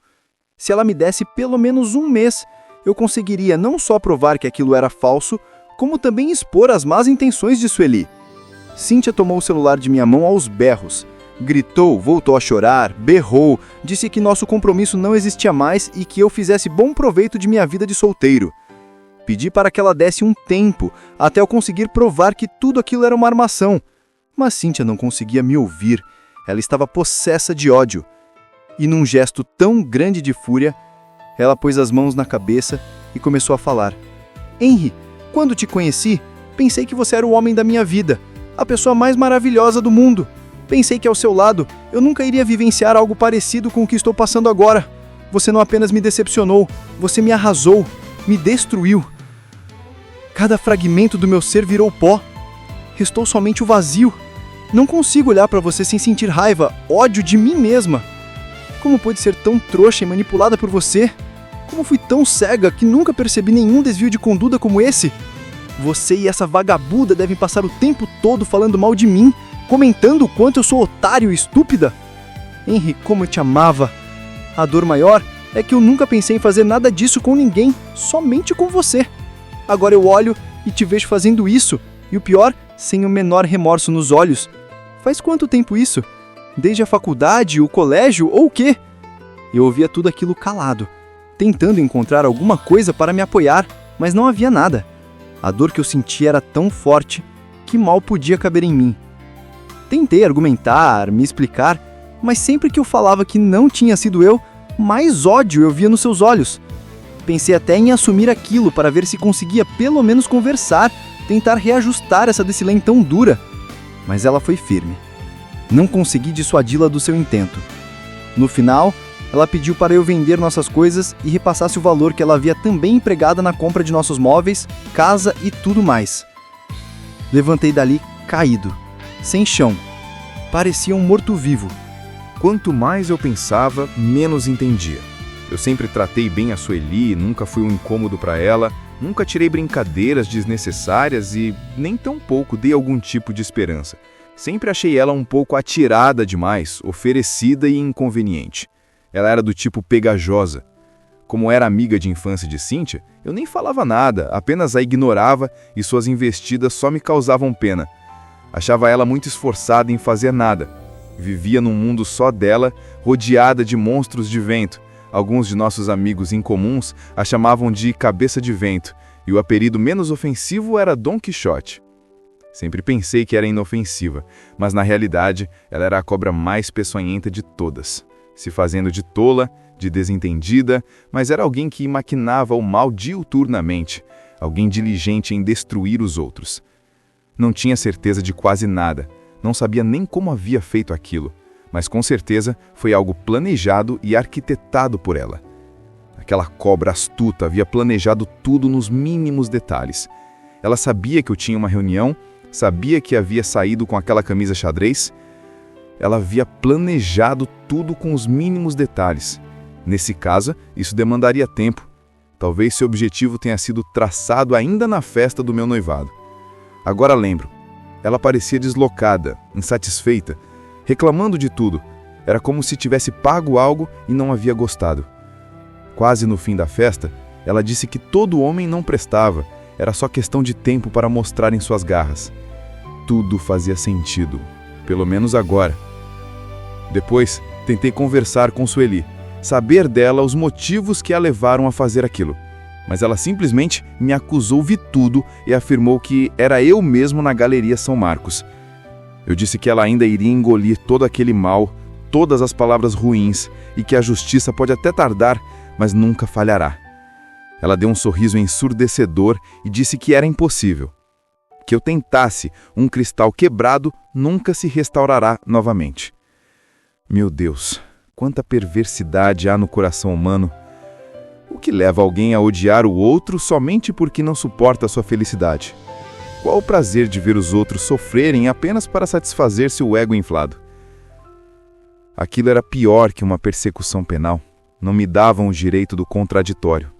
Se ela me desse pelo menos um mês, eu conseguiria não só provar que aquilo era falso, como também expor as más intenções de Sueli. Cíntia tomou o celular de minha mão aos berros. Gritou, voltou a chorar, berrou, disse que nosso compromisso não existia mais e que eu fizesse bom proveito de minha vida de solteiro. Pedi para que ela desse um tempo, até eu conseguir provar que tudo aquilo era uma armação. Mas Cíntia não conseguia me ouvir. Ela estava possessa de ódio. E num gesto tão grande de fúria, ela pôs as mãos na cabeça e começou a falar. Henry, quando te conheci, pensei que você era o homem da minha vida, a pessoa mais maravilhosa do mundo. Pensei que ao seu lado eu nunca iria vivenciar algo parecido com o que estou passando agora. Você não apenas me decepcionou, você me arrasou, me destruiu. Cada fragmento do meu ser virou pó. Restou somente o vazio. Não consigo olhar para você sem sentir raiva, ódio de mim mesma. Como pude ser tão trouxa e manipulada por você? Como fui tão cega que nunca percebi nenhum desvio de conduta como esse? Você e essa vagabunda devem passar o tempo todo falando mal de mim, comentando o quanto eu sou otário e estúpida. Henry, como eu te amava. A dor maior é que eu nunca pensei em fazer nada disso com ninguém, somente com você. Agora eu olho e te vejo fazendo isso, e o pior, sem o menor remorso nos olhos. Faz quanto tempo isso? Desde a faculdade, o colégio ou o quê? Eu ouvia tudo aquilo calado, tentando encontrar alguma coisa para me apoiar, mas não havia nada. A dor que eu sentia era tão forte que mal podia caber em mim. Tentei argumentar, me explicar, mas sempre que eu falava que não tinha sido eu, mais ódio eu via nos seus olhos. Pensei até em assumir aquilo para ver se conseguia pelo menos conversar, tentar reajustar essa decisão tão dura. Mas ela foi firme. Não consegui dissuadi-la do seu intento. No final, ela pediu para eu vender nossas coisas e repassasse o valor que ela havia também empregado na compra de nossos móveis, casa e tudo mais. Levantei dali caído, sem chão. Parecia um morto-vivo. Quanto mais eu pensava, menos entendia. Eu sempre tratei bem a Sueli, nunca fui um incômodo para ela, nunca tirei brincadeiras desnecessárias e nem tampouco dei algum tipo de esperança. Sempre achei ela um pouco atirada demais, oferecida e inconveniente. Ela era do tipo pegajosa. Como era amiga de infância de Cíntia, eu nem falava nada, apenas a ignorava e suas investidas só me causavam pena. Achava ela muito esforçada em fazer nada. Vivia num mundo só dela, rodeada de monstros de vento. Alguns de nossos amigos incomuns a chamavam de cabeça de vento, e o apelido menos ofensivo era Dom Quixote. Sempre pensei que era inofensiva, mas na realidade ela era a cobra mais peçonhenta de todas. Se fazendo de tola, de desentendida, mas era alguém que maquinava o mal diuturnamente, alguém diligente em destruir os outros. Não tinha certeza de quase nada, não sabia nem como havia feito aquilo, mas com certeza foi algo planejado e arquitetado por ela. Aquela cobra astuta havia planejado tudo nos mínimos detalhes. Ela sabia que eu tinha uma reunião, sabia que havia saído com aquela camisa xadrez. Ela havia planejado tudo com os mínimos detalhes. Nesse caso, isso demandaria tempo. Talvez seu objetivo tenha sido traçado ainda na festa do meu noivado. Agora lembro. Ela parecia deslocada, insatisfeita, reclamando de tudo. Era como se tivesse pago algo e não havia gostado. Quase no fim da festa, ela disse que todo homem não prestava, era só questão de tempo para mostrarem suas garras. Tudo fazia sentido, pelo menos agora. Depois, tentei conversar com Sueli, saber dela os motivos que a levaram a fazer aquilo. Mas ela simplesmente me acusou de tudo e afirmou que era eu mesmo na Galeria São Marcos. Eu disse que ela ainda iria engolir todo aquele mal, todas as palavras ruins, e que a justiça pode até tardar, mas nunca falhará. Ela deu um sorriso ensurdecedor e disse que era impossível. Que eu tentasse, um cristal quebrado nunca se restaurará novamente. Meu Deus, quanta perversidade há no coração humano. O que leva alguém a odiar o outro somente porque não suporta a sua felicidade? Qual o prazer de ver os outros sofrerem apenas para satisfazer seu ego inflado? Aquilo era pior que uma persecução penal. Não me davam o direito do contraditório.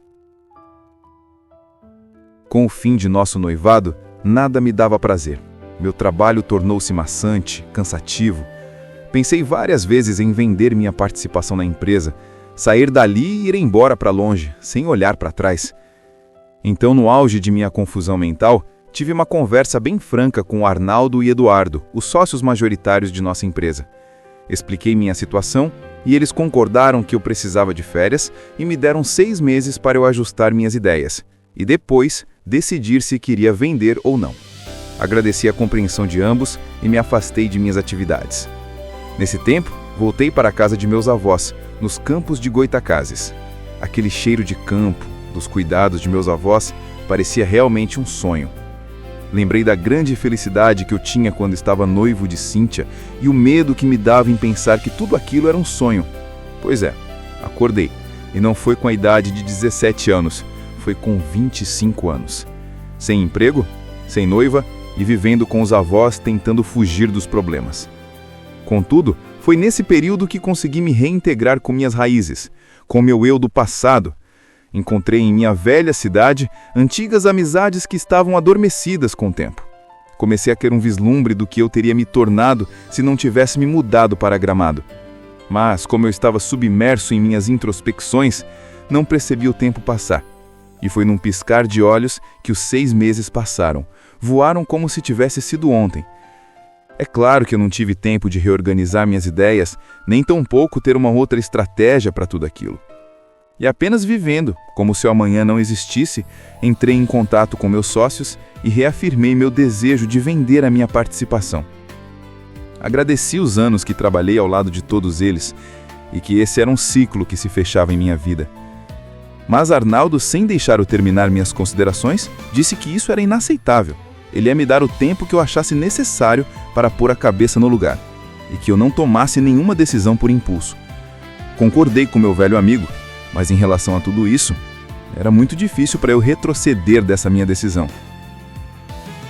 Com o fim de nosso noivado, nada me dava prazer. Meu trabalho tornou-se maçante, cansativo. Pensei várias vezes em vender minha participação na empresa, sair dali e ir embora para longe, sem olhar para trás. Então, no auge de minha confusão mental, tive uma conversa bem franca com Arnaldo e Eduardo, os sócios majoritários de nossa empresa. Expliquei minha situação e eles concordaram que eu precisava de férias e me deram 6 meses para eu ajustar minhas ideias e depois decidir se queria vender ou não. Agradeci a compreensão de ambos e me afastei de minhas atividades. Nesse tempo, voltei para a casa de meus avós, nos campos de Goitacazes. Aquele cheiro de campo, dos cuidados de meus avós, parecia realmente um sonho. Lembrei da grande felicidade que eu tinha quando estava noivo de Cíntia e o medo que me dava em pensar que tudo aquilo era um sonho. Pois é, acordei. E não foi com a idade de 17 anos, foi com 25 anos. Sem emprego, sem noiva e vivendo com os avós tentando fugir dos problemas. Contudo, foi nesse período que consegui me reintegrar com minhas raízes, com meu eu do passado. Encontrei em minha velha cidade antigas amizades que estavam adormecidas com o tempo. Comecei a ter um vislumbre do que eu teria me tornado se não tivesse me mudado para Gramado. Mas, como eu estava submerso em minhas introspecções, não percebi o tempo passar. E foi num piscar de olhos que os 6 meses passaram. Voaram como se tivesse sido ontem. É claro que eu não tive tempo de reorganizar minhas ideias, nem tampouco ter uma outra estratégia para tudo aquilo. E apenas vivendo, como se o amanhã não existisse, entrei em contato com meus sócios e reafirmei meu desejo de vender a minha participação. Agradeci os anos que trabalhei ao lado de todos eles e que esse era um ciclo que se fechava em minha vida. Mas Arnaldo, sem deixar eu terminar minhas considerações, disse que isso era inaceitável. Ele ia me dar o tempo que eu achasse necessário para pôr a cabeça no lugar e que eu não tomasse nenhuma decisão por impulso. Concordei com meu velho amigo, mas em relação a tudo isso, era muito difícil para eu retroceder dessa minha decisão.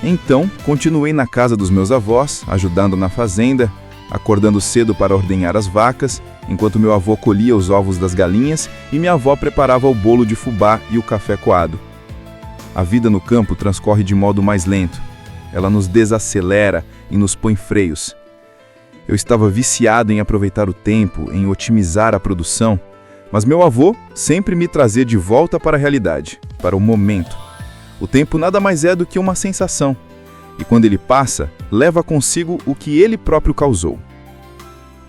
Então, continuei na casa dos meus avós, ajudando na fazenda, acordando cedo para ordenhar as vacas, enquanto meu avô colhia os ovos das galinhas e minha avó preparava o bolo de fubá e o café coado. A vida no campo transcorre de modo mais lento. Ela nos desacelera e nos põe freios. Eu estava viciado em aproveitar o tempo, em otimizar a produção, mas meu avô sempre me trazia de volta para a realidade, para o momento. O tempo nada mais é do que uma sensação, e quando ele passa, leva consigo o que ele próprio causou.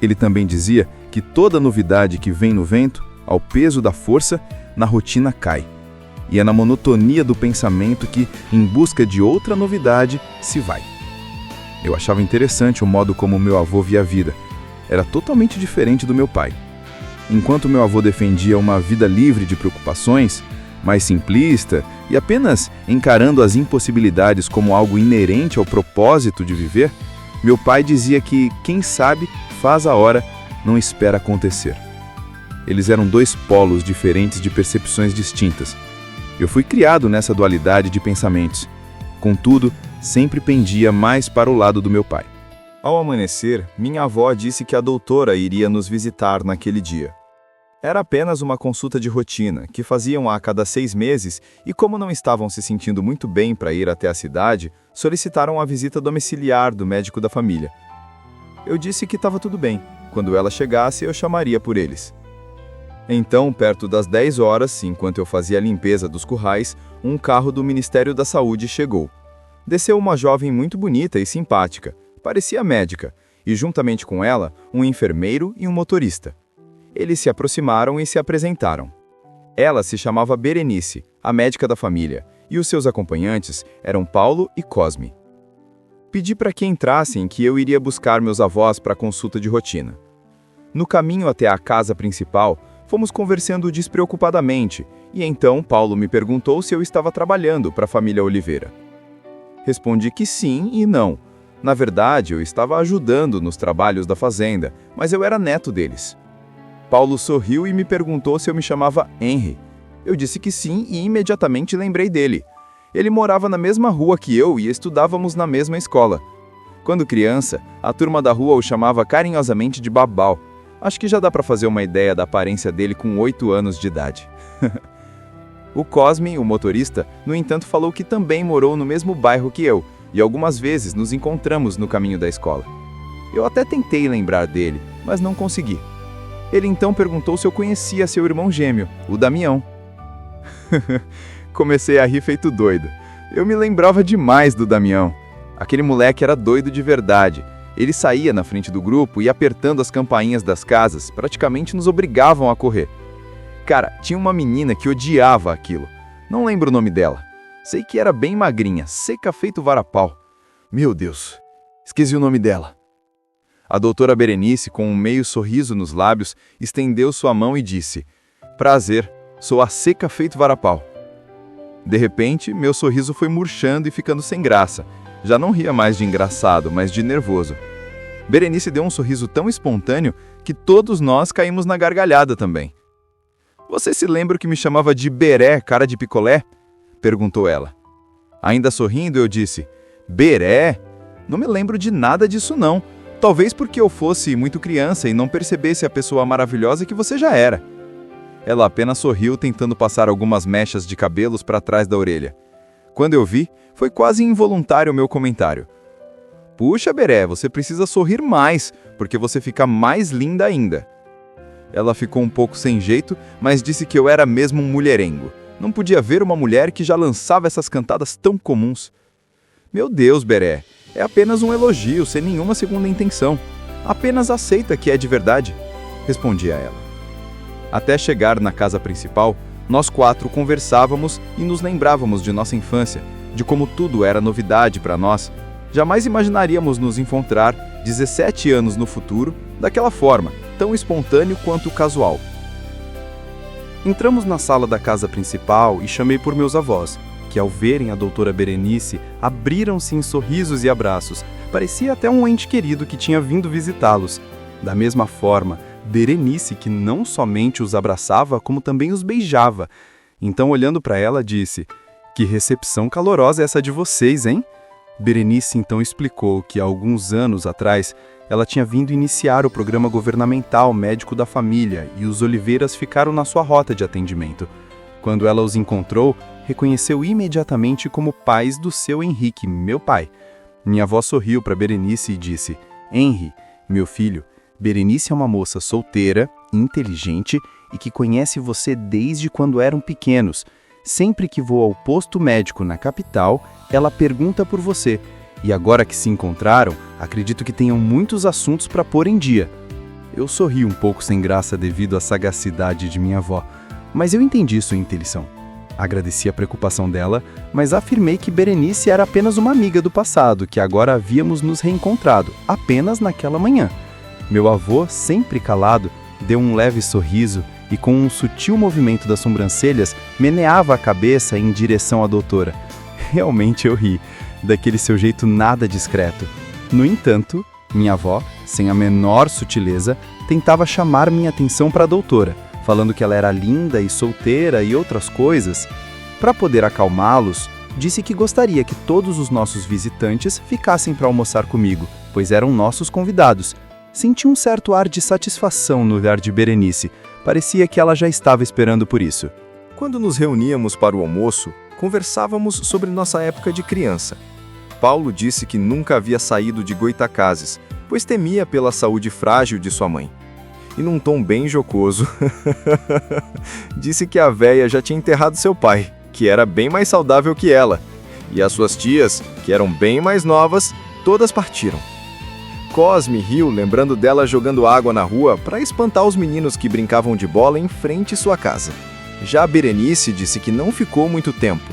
Ele também dizia que toda novidade que vem no vento, ao peso da força, na rotina cai. E é na monotonia do pensamento que, em busca de outra novidade, se vai. Eu achava interessante o modo como meu avô via a vida. Era totalmente diferente do meu pai. Enquanto meu avô defendia uma vida livre de preocupações, mais simplista e apenas encarando as impossibilidades como algo inerente ao propósito de viver, meu pai dizia que quem sabe faz a hora, não espera acontecer. Eles eram 2 polos diferentes de percepções distintas. Eu fui criado nessa dualidade de pensamentos. Contudo, sempre pendia mais para o lado do meu pai. Ao amanhecer, minha avó disse que a doutora iria nos visitar naquele dia. Era apenas uma consulta de rotina, que faziam a cada 6 meses, e como não estavam se sentindo muito bem para ir até a cidade, solicitaram a visita domiciliar do médico da família. Eu disse que estava tudo bem. Quando ela chegasse, eu chamaria por eles. Então, perto das 10 horas, enquanto eu fazia a limpeza dos currais, um carro do Ministério da Saúde chegou. Desceu uma jovem muito bonita e simpática, parecia médica, e juntamente com ela, um enfermeiro e um motorista. Eles se aproximaram e se apresentaram. Ela se chamava Berenice, a médica da família, e os seus acompanhantes eram Paulo e Cosme. Pedi para que entrassem que eu iria buscar meus avós para a consulta de rotina. No caminho até a casa principal, fomos conversando despreocupadamente, e então Paulo me perguntou se eu estava trabalhando para a família Oliveira. Respondi que sim e não. Na verdade, eu estava ajudando nos trabalhos da fazenda, mas eu era neto deles. Paulo sorriu e me perguntou se eu me chamava Henry. Eu disse que sim e imediatamente lembrei dele. Ele morava na mesma rua que eu e estudávamos na mesma escola. Quando criança, a turma da rua o chamava carinhosamente de Babau. Acho que já dá para fazer uma ideia da aparência dele com 8 anos de idade. O Cosme, o motorista, no entanto falou que também morou no mesmo bairro que eu, e algumas vezes nos encontramos no caminho da escola. Eu até tentei lembrar dele, mas não consegui. Ele então perguntou se eu conhecia seu irmão gêmeo, o Damião. Comecei a rir feito doido. Eu me lembrava demais do Damião. Aquele moleque era doido de verdade. Ele saía na frente do grupo e apertando as campainhas das casas, praticamente nos obrigavam a correr. Cara, tinha uma menina que odiava aquilo. Não lembro o nome dela. Sei que era bem magrinha, seca feito varapau. Meu Deus, esqueci o nome dela. A doutora Berenice, com um meio sorriso nos lábios, estendeu sua mão e disse: "Prazer, sou a seca feito varapau." De repente, meu sorriso foi murchando e ficando sem graça. Já não ria mais de engraçado, mas de nervoso. Berenice deu um sorriso tão espontâneo que todos nós caímos na gargalhada também. "Você se lembra que me chamava de Beré, cara de picolé?" perguntou ela. Ainda sorrindo, eu disse: "Beré? Não me lembro de nada disso não. Talvez porque eu fosse muito criança e não percebesse a pessoa maravilhosa que você já era." Ela apenas sorriu, tentando passar algumas mechas de cabelos para trás da orelha. Quando eu vi, foi quase involuntário o meu comentário. "Puxa, Beré, você precisa sorrir mais, porque você fica mais linda ainda." Ela ficou um pouco sem jeito, mas disse que eu era mesmo um mulherengo. Não podia ver uma mulher que já lançava essas cantadas tão comuns. "Meu Deus, Beré, é apenas um elogio, sem nenhuma segunda intenção. Apenas aceita que é de verdade", respondi a ela. Até chegar na casa principal, nós 4 conversávamos e nos lembrávamos de nossa infância, de como tudo era novidade para nós. Jamais imaginaríamos nos encontrar 17 anos no futuro, daquela forma, tão espontâneo quanto casual. Entramos na sala da casa principal e chamei por meus avós, que ao verem a doutora Berenice, abriram-se em sorrisos e abraços. Parecia até um ente querido que tinha vindo visitá-los. Da mesma forma, Berenice, que não somente os abraçava, como também os beijava. Então, olhando para ela, disse: "Que recepção calorosa é essa de vocês, hein?" Berenice então explicou que há alguns anos atrás ela tinha vindo iniciar o programa governamental médico da família e os Oliveiras ficaram na sua rota de atendimento. Quando ela os encontrou, reconheceu imediatamente como pais do seu Henrique, meu pai. Minha avó sorriu para Berenice e disse: "Henry, meu filho, Berenice é uma moça solteira, inteligente e que conhece você desde quando eram pequenos. Sempre que vou ao posto médico na capital, ela pergunta por você. E agora que se encontraram, acredito que tenham muitos assuntos para pôr em dia." Eu sorri um pouco sem graça devido à sagacidade de minha avó, mas eu entendi sua intenção. Agradeci a preocupação dela, mas afirmei que Berenice era apenas uma amiga do passado, que agora havíamos nos reencontrado, apenas naquela manhã. Meu avô, sempre calado, deu um leve sorriso e com um sutil movimento das sobrancelhas, meneava a cabeça em direção à doutora. Realmente eu ri, daquele seu jeito nada discreto. No entanto, minha avó, sem a menor sutileza, tentava chamar minha atenção para a doutora, falando que ela era linda e solteira e outras coisas. Para poder acalmá-los, disse que gostaria que todos os nossos visitantes ficassem para almoçar comigo, pois eram nossos convidados. Senti um certo ar de satisfação no olhar de Berenice. Parecia que ela já estava esperando por isso. Quando nos reuníamos para o almoço, conversávamos sobre nossa época de criança. Paulo disse que nunca havia saído de Goitacazes, pois temia pela saúde frágil de sua mãe. E num tom bem jocoso, disse que a véia já tinha enterrado seu pai, que era bem mais saudável que ela, e as suas tias, que eram bem mais novas, todas partiram. Cosme riu lembrando dela jogando água na rua para espantar os meninos que brincavam de bola em frente à sua casa. Já Berenice disse que não ficou muito tempo.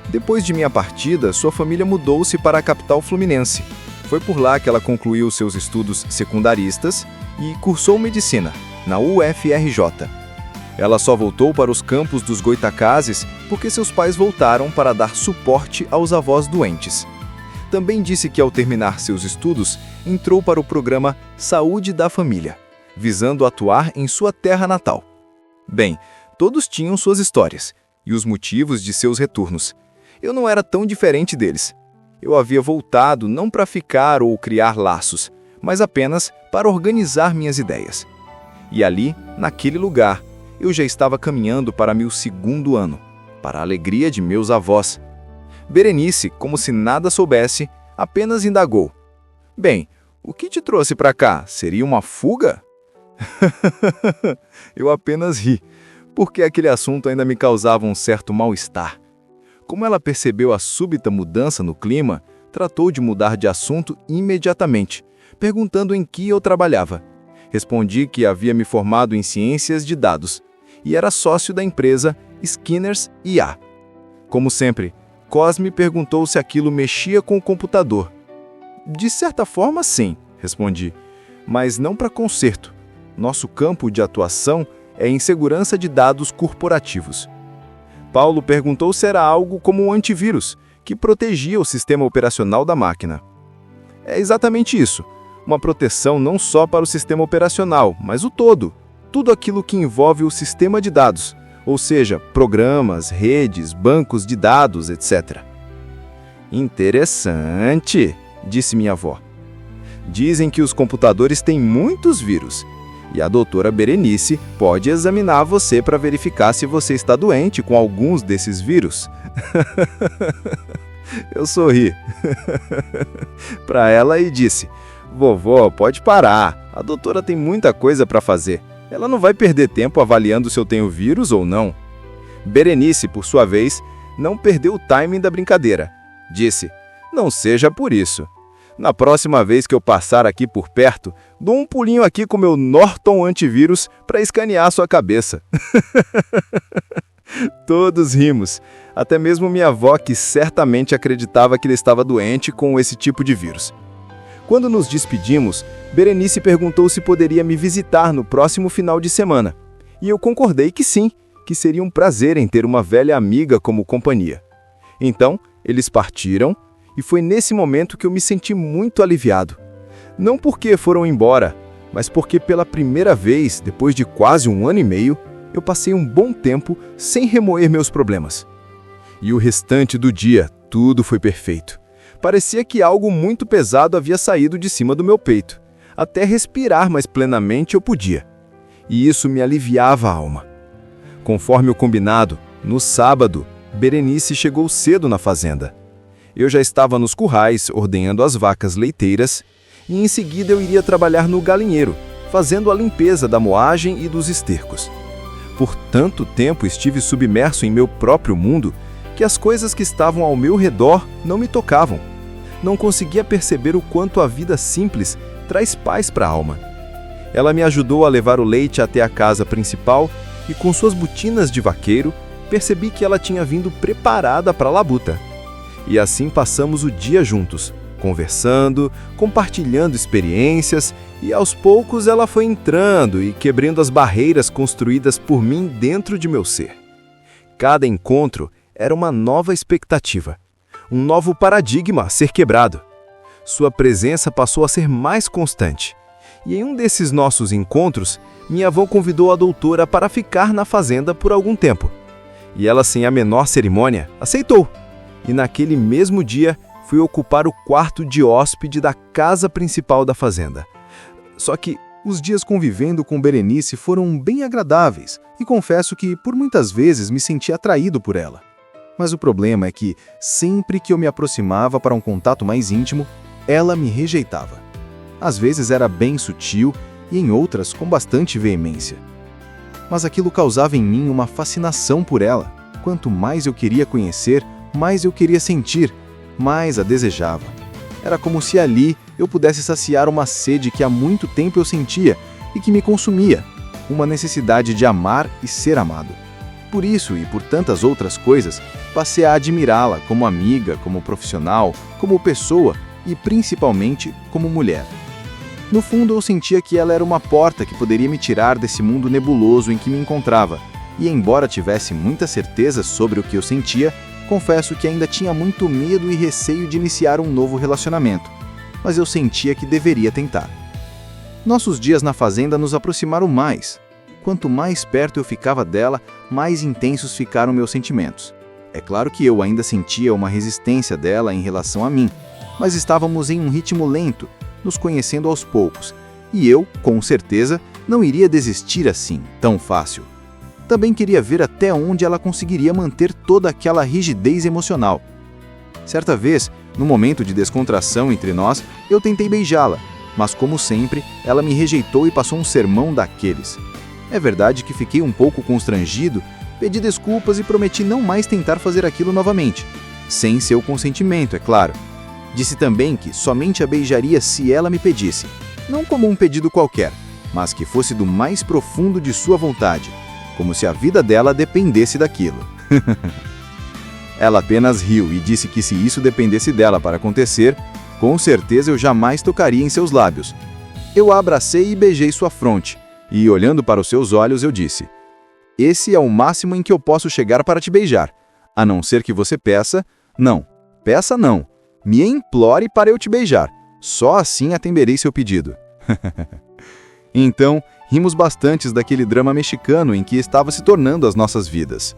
Depois de minha partida, sua família mudou-se para a capital fluminense. Foi por lá que ela concluiu seus estudos secundaristas e cursou medicina, na UFRJ. Ela só voltou para os campos dos Goitacazes porque seus pais voltaram para dar suporte aos avós doentes. Também disse que ao terminar seus estudos, entrou para o programa Saúde da Família, visando atuar em sua terra natal. Bem, todos tinham suas histórias e os motivos de seus retornos. Eu não era tão diferente deles. Eu havia voltado não para ficar ou criar laços, mas apenas para organizar minhas ideias. E ali, naquele lugar, eu já estava caminhando para meu segundo ano, para a alegria de meus avós. Berenice, como se nada soubesse, apenas indagou. Bem, o que te trouxe para cá? Seria uma fuga? Eu apenas ri, porque aquele assunto ainda me causava um certo mal-estar. Como ela percebeu a súbita mudança no clima, tratou de mudar de assunto imediatamente, perguntando em que eu trabalhava. Respondi que havia me formado em ciências de dados e era sócio da empresa Skinners IA. Como sempre, Cosme perguntou se aquilo mexia com o computador. De certa forma, sim, respondi, mas não para conserto. Nosso campo de atuação é em segurança de dados corporativos. Paulo perguntou se era algo como um antivírus, que protegia o sistema operacional da máquina. É exatamente isso, uma proteção não só para o sistema operacional, mas o todo, tudo aquilo que envolve o sistema de dados, ou seja, programas, redes, bancos de dados, etc. Interessante, disse minha avó. Dizem que os computadores têm muitos vírus, e a doutora Berenice pode examinar você para verificar se você está doente com alguns desses vírus. Eu sorri para ela e disse: vovó, pode parar, a doutora tem muita coisa para fazer. Ela não vai perder tempo avaliando se eu tenho vírus ou não. Berenice, por sua vez, não perdeu o timing da brincadeira. Disse: não seja por isso. Na próxima vez que eu passar aqui por perto, dou um pulinho aqui com meu Norton antivírus para escanear sua cabeça. Todos rimos, até mesmo minha avó, que certamente acreditava que ele estava doente com esse tipo de vírus. Quando nos despedimos, Berenice perguntou se poderia me visitar no próximo final de semana. E eu concordei que sim, que seria um prazer em ter uma velha amiga como companhia. Então, eles partiram, e foi nesse momento que eu me senti muito aliviado. Não porque foram embora, mas porque pela primeira vez, depois de quase 1 ano e meio, eu passei um bom tempo sem remoer meus problemas. E o restante do dia, tudo foi perfeito. Parecia que algo muito pesado havia saído de cima do meu peito. Até respirar mais plenamente eu podia. E isso me aliviava a alma. Conforme o combinado, no sábado, Berenice chegou cedo na fazenda. Eu já estava nos currais, ordenhando as vacas leiteiras, e em seguida eu iria trabalhar no galinheiro, fazendo a limpeza da moagem e dos estercos. Por tanto tempo estive submerso em meu próprio mundo, que as coisas que estavam ao meu redor não me tocavam. Não conseguia perceber o quanto a vida simples traz paz para a alma. Ela me ajudou a levar o leite até a casa principal e, com suas botinas de vaqueiro, percebi que ela tinha vindo preparada para a labuta. E assim passamos o dia juntos, conversando, compartilhando experiências, e aos poucos ela foi entrando e quebrando as barreiras construídas por mim dentro de meu ser. Cada encontro era uma nova expectativa, um novo paradigma a ser quebrado. Sua presença passou a ser mais constante. E em um desses nossos encontros, minha avó convidou a doutora para ficar na fazenda por algum tempo. E ela, sem a menor cerimônia, aceitou. e naquele mesmo dia fui ocupar o quarto de hóspede da casa principal da fazenda. Só que os dias convivendo com Berenice foram bem agradáveis e confesso que por muitas vezes me senti atraído por ela. Mas o problema é que sempre que eu me aproximava para um contato mais íntimo, ela me rejeitava. Às vezes era bem sutil e em outras com bastante veemência. Mas aquilo causava em mim uma fascinação por ela. Quanto mais eu queria conhecer, mais eu queria sentir, mais a desejava. Era como se ali eu pudesse saciar uma sede que há muito tempo eu sentia e que me consumia, uma necessidade de amar e ser amado. Por isso e por tantas outras coisas, passei a admirá-la como amiga, como profissional, como pessoa e principalmente como mulher. No fundo, eu sentia que ela era uma porta que poderia me tirar desse mundo nebuloso em que me encontrava, e embora tivesse muita certeza sobre o que eu sentia, confesso que ainda tinha muito medo e receio de iniciar um novo relacionamento, mas eu sentia que deveria tentar. Nossos dias na fazenda nos aproximaram mais. Quanto mais perto eu ficava dela, mais intensos ficaram meus sentimentos. É claro que eu ainda sentia uma resistência dela em relação a mim, mas estávamos em um ritmo lento, nos conhecendo aos poucos, e eu, com certeza, não iria desistir assim, tão fácil. Também queria ver até onde ela conseguiria manter toda aquela rigidez emocional. Certa vez, no momento de descontração entre nós, eu tentei beijá-la, mas como sempre, ela me rejeitou e passou um sermão daqueles. É verdade que fiquei um pouco constrangido, pedi desculpas e prometi não mais tentar fazer aquilo novamente, sem seu consentimento, é claro. Disse também que somente a beijaria se ela me pedisse, não como um pedido qualquer, mas que fosse do mais profundo de sua vontade, como se a vida dela dependesse daquilo. Ela apenas riu e disse que se isso dependesse dela para acontecer, com certeza eu jamais tocaria em seus lábios. Eu a abracei e beijei sua fronte, e olhando para os seus olhos eu disse: "Esse é o máximo em que eu posso chegar para te beijar, a não ser que você peça, não, me implore para eu te beijar, só assim atenderei seu pedido." Então, rimos bastante daquele drama mexicano em que estava se tornando as nossas vidas.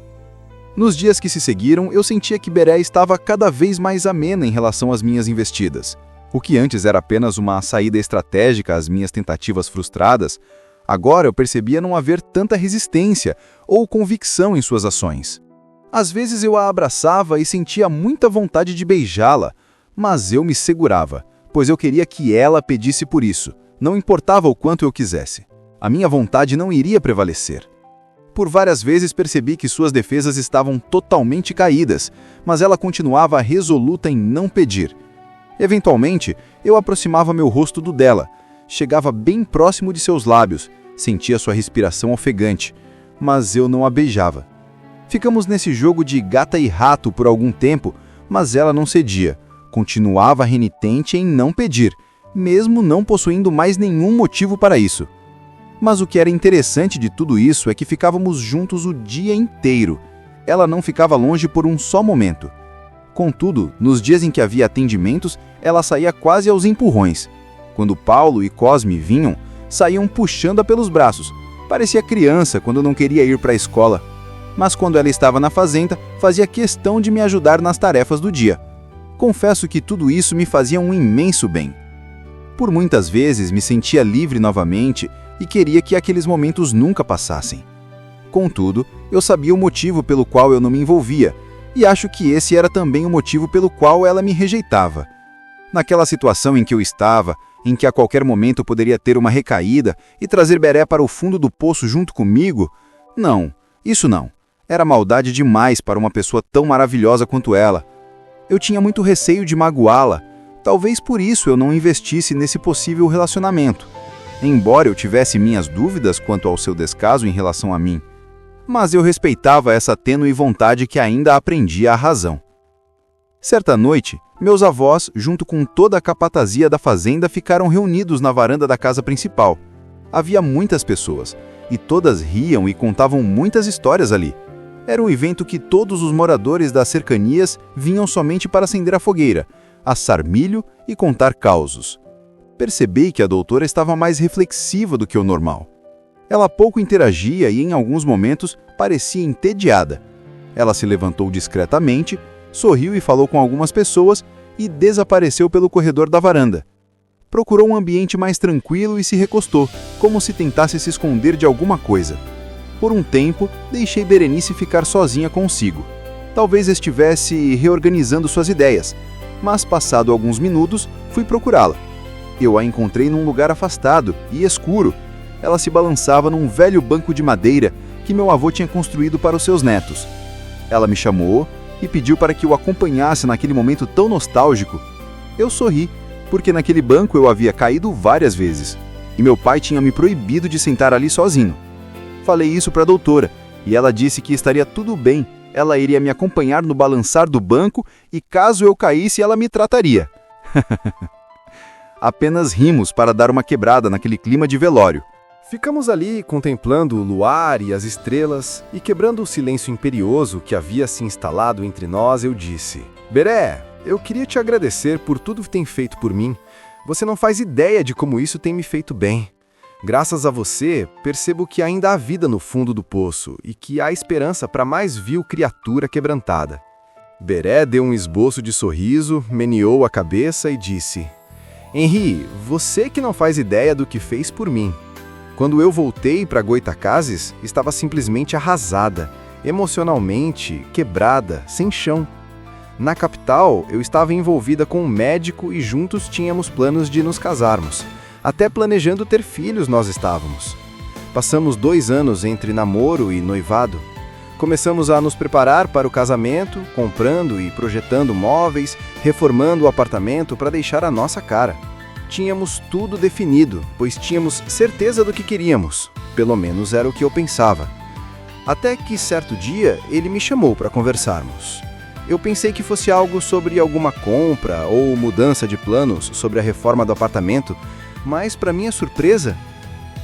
Nos dias que se seguiram, eu sentia que Beré estava cada vez mais amena em relação às minhas investidas. O que antes era apenas uma saída estratégica às minhas tentativas frustradas, agora eu percebia não haver tanta resistência ou convicção em suas ações. Às vezes eu a abraçava e sentia muita vontade de beijá-la, mas eu me segurava, pois eu queria que ela pedisse por isso, não importava o quanto eu quisesse. A minha vontade não iria prevalecer. Por várias vezes percebi que suas defesas estavam totalmente caídas, mas ela continuava resoluta em não pedir. Eventualmente, eu aproximava meu rosto do dela, chegava bem próximo de seus lábios, sentia sua respiração ofegante, mas eu não a beijava. Ficamos nesse jogo de gata e rato por algum tempo, mas ela não cedia, continuava renitente em não pedir, mesmo não possuindo mais nenhum motivo para isso. Mas o que era interessante de tudo isso é que ficávamos juntos o dia inteiro. Ela não ficava longe por um só momento. Contudo, nos dias em que havia atendimentos, ela saía quase aos empurrões. Quando Paulo e Cosme vinham, saíam puxando-a pelos braços. Parecia criança quando não queria ir para a escola. Mas quando ela estava na fazenda, fazia questão de me ajudar nas tarefas do dia. Confesso que tudo isso me fazia um imenso bem. Por muitas vezes me sentia livre novamente e queria que aqueles momentos nunca passassem. Contudo, eu sabia o motivo pelo qual eu não me envolvia, e acho que esse era também o motivo pelo qual ela me rejeitava. Naquela situação em que eu estava, em que a qualquer momento poderia ter uma recaída e trazer Beré para o fundo do poço junto comigo, não, isso não. Era maldade demais para uma pessoa tão maravilhosa quanto ela. Eu tinha muito receio de magoá-la, talvez por isso eu não investisse nesse possível relacionamento. Embora eu tivesse minhas dúvidas quanto ao seu descaso em relação a mim, mas eu respeitava essa tênue vontade que ainda aprendia a razão. Certa noite, meus avós, junto com toda a capatazia da fazenda, ficaram reunidos na varanda da casa principal. Havia muitas pessoas, e todas riam e contavam muitas histórias ali. Era um evento que todos os moradores das cercanias vinham somente para acender a fogueira, assar milho e contar causos. Percebi que a doutora estava mais reflexiva do que o normal. Ela pouco interagia e, em alguns momentos, parecia entediada. Ela se levantou discretamente, sorriu e falou com algumas pessoas e desapareceu pelo corredor da varanda. Procurou um ambiente mais tranquilo e se recostou, como se tentasse se esconder de alguma coisa. Por um tempo, deixei Berenice ficar sozinha consigo. Talvez estivesse reorganizando suas ideias, mas passado alguns minutos, fui procurá-la. Eu a encontrei num lugar afastado e escuro. Ela se balançava num velho banco de madeira que meu avô tinha construído para os seus netos. Ela me chamou e pediu para que o acompanhasse naquele momento tão nostálgico. Eu sorri, porque naquele banco eu havia caído várias vezes, e meu pai tinha me proibido de sentar ali sozinho. Falei isso para a doutora, e ela disse que estaria tudo bem, ela iria me acompanhar no balançar do banco e caso eu caísse ela me trataria. Apenas rimos para dar uma quebrada naquele clima de velório. Ficamos ali contemplando o luar e as estrelas, e quebrando o silêncio imperioso que havia se instalado entre nós, eu disse: Beré, eu queria te agradecer por tudo que tem feito por mim. Você não faz ideia de como isso tem me feito bem. Graças a você, percebo que ainda há vida no fundo do poço e que há esperança para mais vil criatura quebrantada. Beré deu um esboço de sorriso, meneou a cabeça e disse: Henri, você que não faz ideia do que fez por mim. Quando eu voltei para Goitacazes, estava simplesmente arrasada, emocionalmente quebrada, sem chão. Na capital, eu estava envolvida com um médico e juntos tínhamos planos de nos casarmos. Até planejando ter filhos nós estávamos. Passamos 2 anos entre namoro e noivado. Começamos a nos preparar para o casamento, comprando e projetando móveis, reformando o apartamento para deixar a nossa cara. Tínhamos tudo definido, pois tínhamos certeza do que queríamos. Pelo menos era o que eu pensava. Até que certo dia ele me chamou para conversarmos. Eu pensei que fosse algo sobre alguma compra ou mudança de planos sobre a reforma do apartamento, mas para minha surpresa,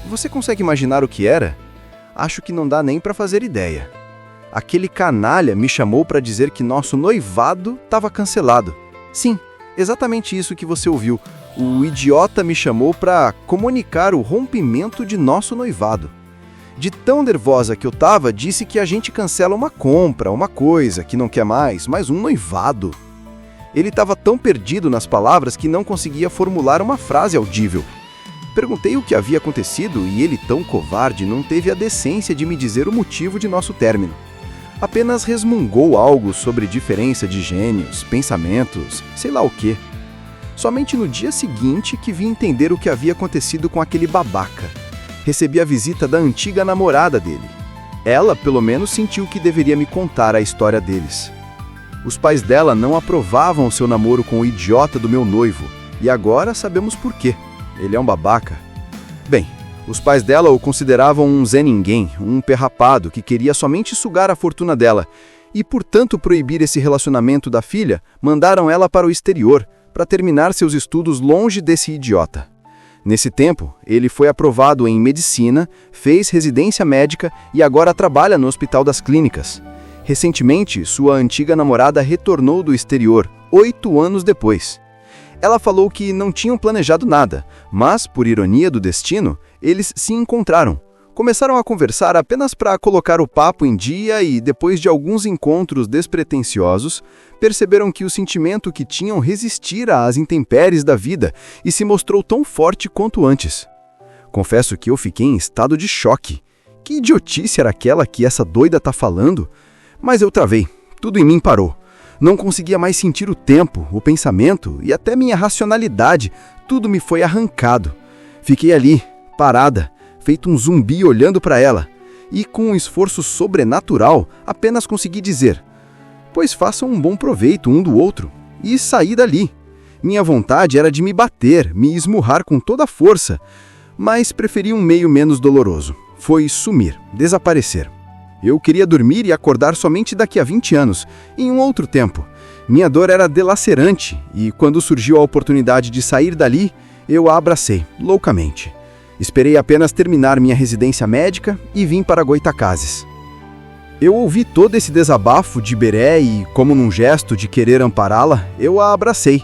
você consegue imaginar o que era? Acho que não dá nem para fazer ideia. Aquele canalha me chamou para dizer que nosso noivado estava cancelado. Sim, exatamente isso que você ouviu. O idiota me chamou para comunicar o rompimento de nosso noivado. De tão nervosa que eu estava, disse que a gente cancela uma compra, uma coisa que não quer mais, mas um noivado. Ele estava tão perdido nas palavras que não conseguia formular uma frase audível. Perguntei o que havia acontecido e ele, tão covarde, não teve a decência de me dizer o motivo de nosso término. Apenas resmungou algo sobre diferença de gênios, pensamentos, sei lá o quê. Somente no dia seguinte que vim entender o que havia acontecido com aquele babaca. Recebi a visita da antiga namorada dele. Ela, pelo menos, sentiu que deveria me contar a história deles. Os pais dela não aprovavam o seu namoro com o idiota do meu noivo, e agora sabemos por quê. Ele é um babaca. Bem, os pais dela o consideravam um Zé Ninguém, um perrapado que queria somente sugar a fortuna dela, e por tanto proibir esse relacionamento da filha, mandaram ela para o exterior, para terminar seus estudos longe desse idiota. Nesse tempo, ele foi aprovado em medicina, fez residência médica e agora trabalha no Hospital das Clínicas. Recentemente, sua antiga namorada retornou do exterior, 8 anos depois. Ela falou que não tinham planejado nada, mas, por ironia do destino, eles se encontraram. Começaram a conversar apenas para colocar o papo em dia e, depois de alguns encontros despretensiosos, perceberam que o sentimento que tinham resistira às intempéries da vida e se mostrou tão forte quanto antes. Confesso que eu fiquei em estado de choque. Que idiotice era aquela que essa doida tá falando? Mas eu travei. Tudo em mim parou. Não conseguia mais sentir o tempo, o pensamento e até minha racionalidade. Tudo me foi arrancado. Fiquei ali, parada, feito um zumbi olhando para ela, e com um esforço sobrenatural apenas consegui dizer: pois façam um bom proveito um do outro, e saí dali. Minha vontade era de me bater, me esmurrar com toda a força, mas preferi um meio menos doloroso. Foi sumir, desaparecer. Eu queria dormir e acordar somente daqui a 20 anos, em um outro tempo. Minha dor era dilacerante, e quando surgiu a oportunidade de sair dali, eu a abracei, loucamente. Esperei apenas terminar minha residência médica e vim para Goitacazes. Eu ouvi todo esse desabafo de Beré e, como num gesto de querer ampará-la, eu a abracei.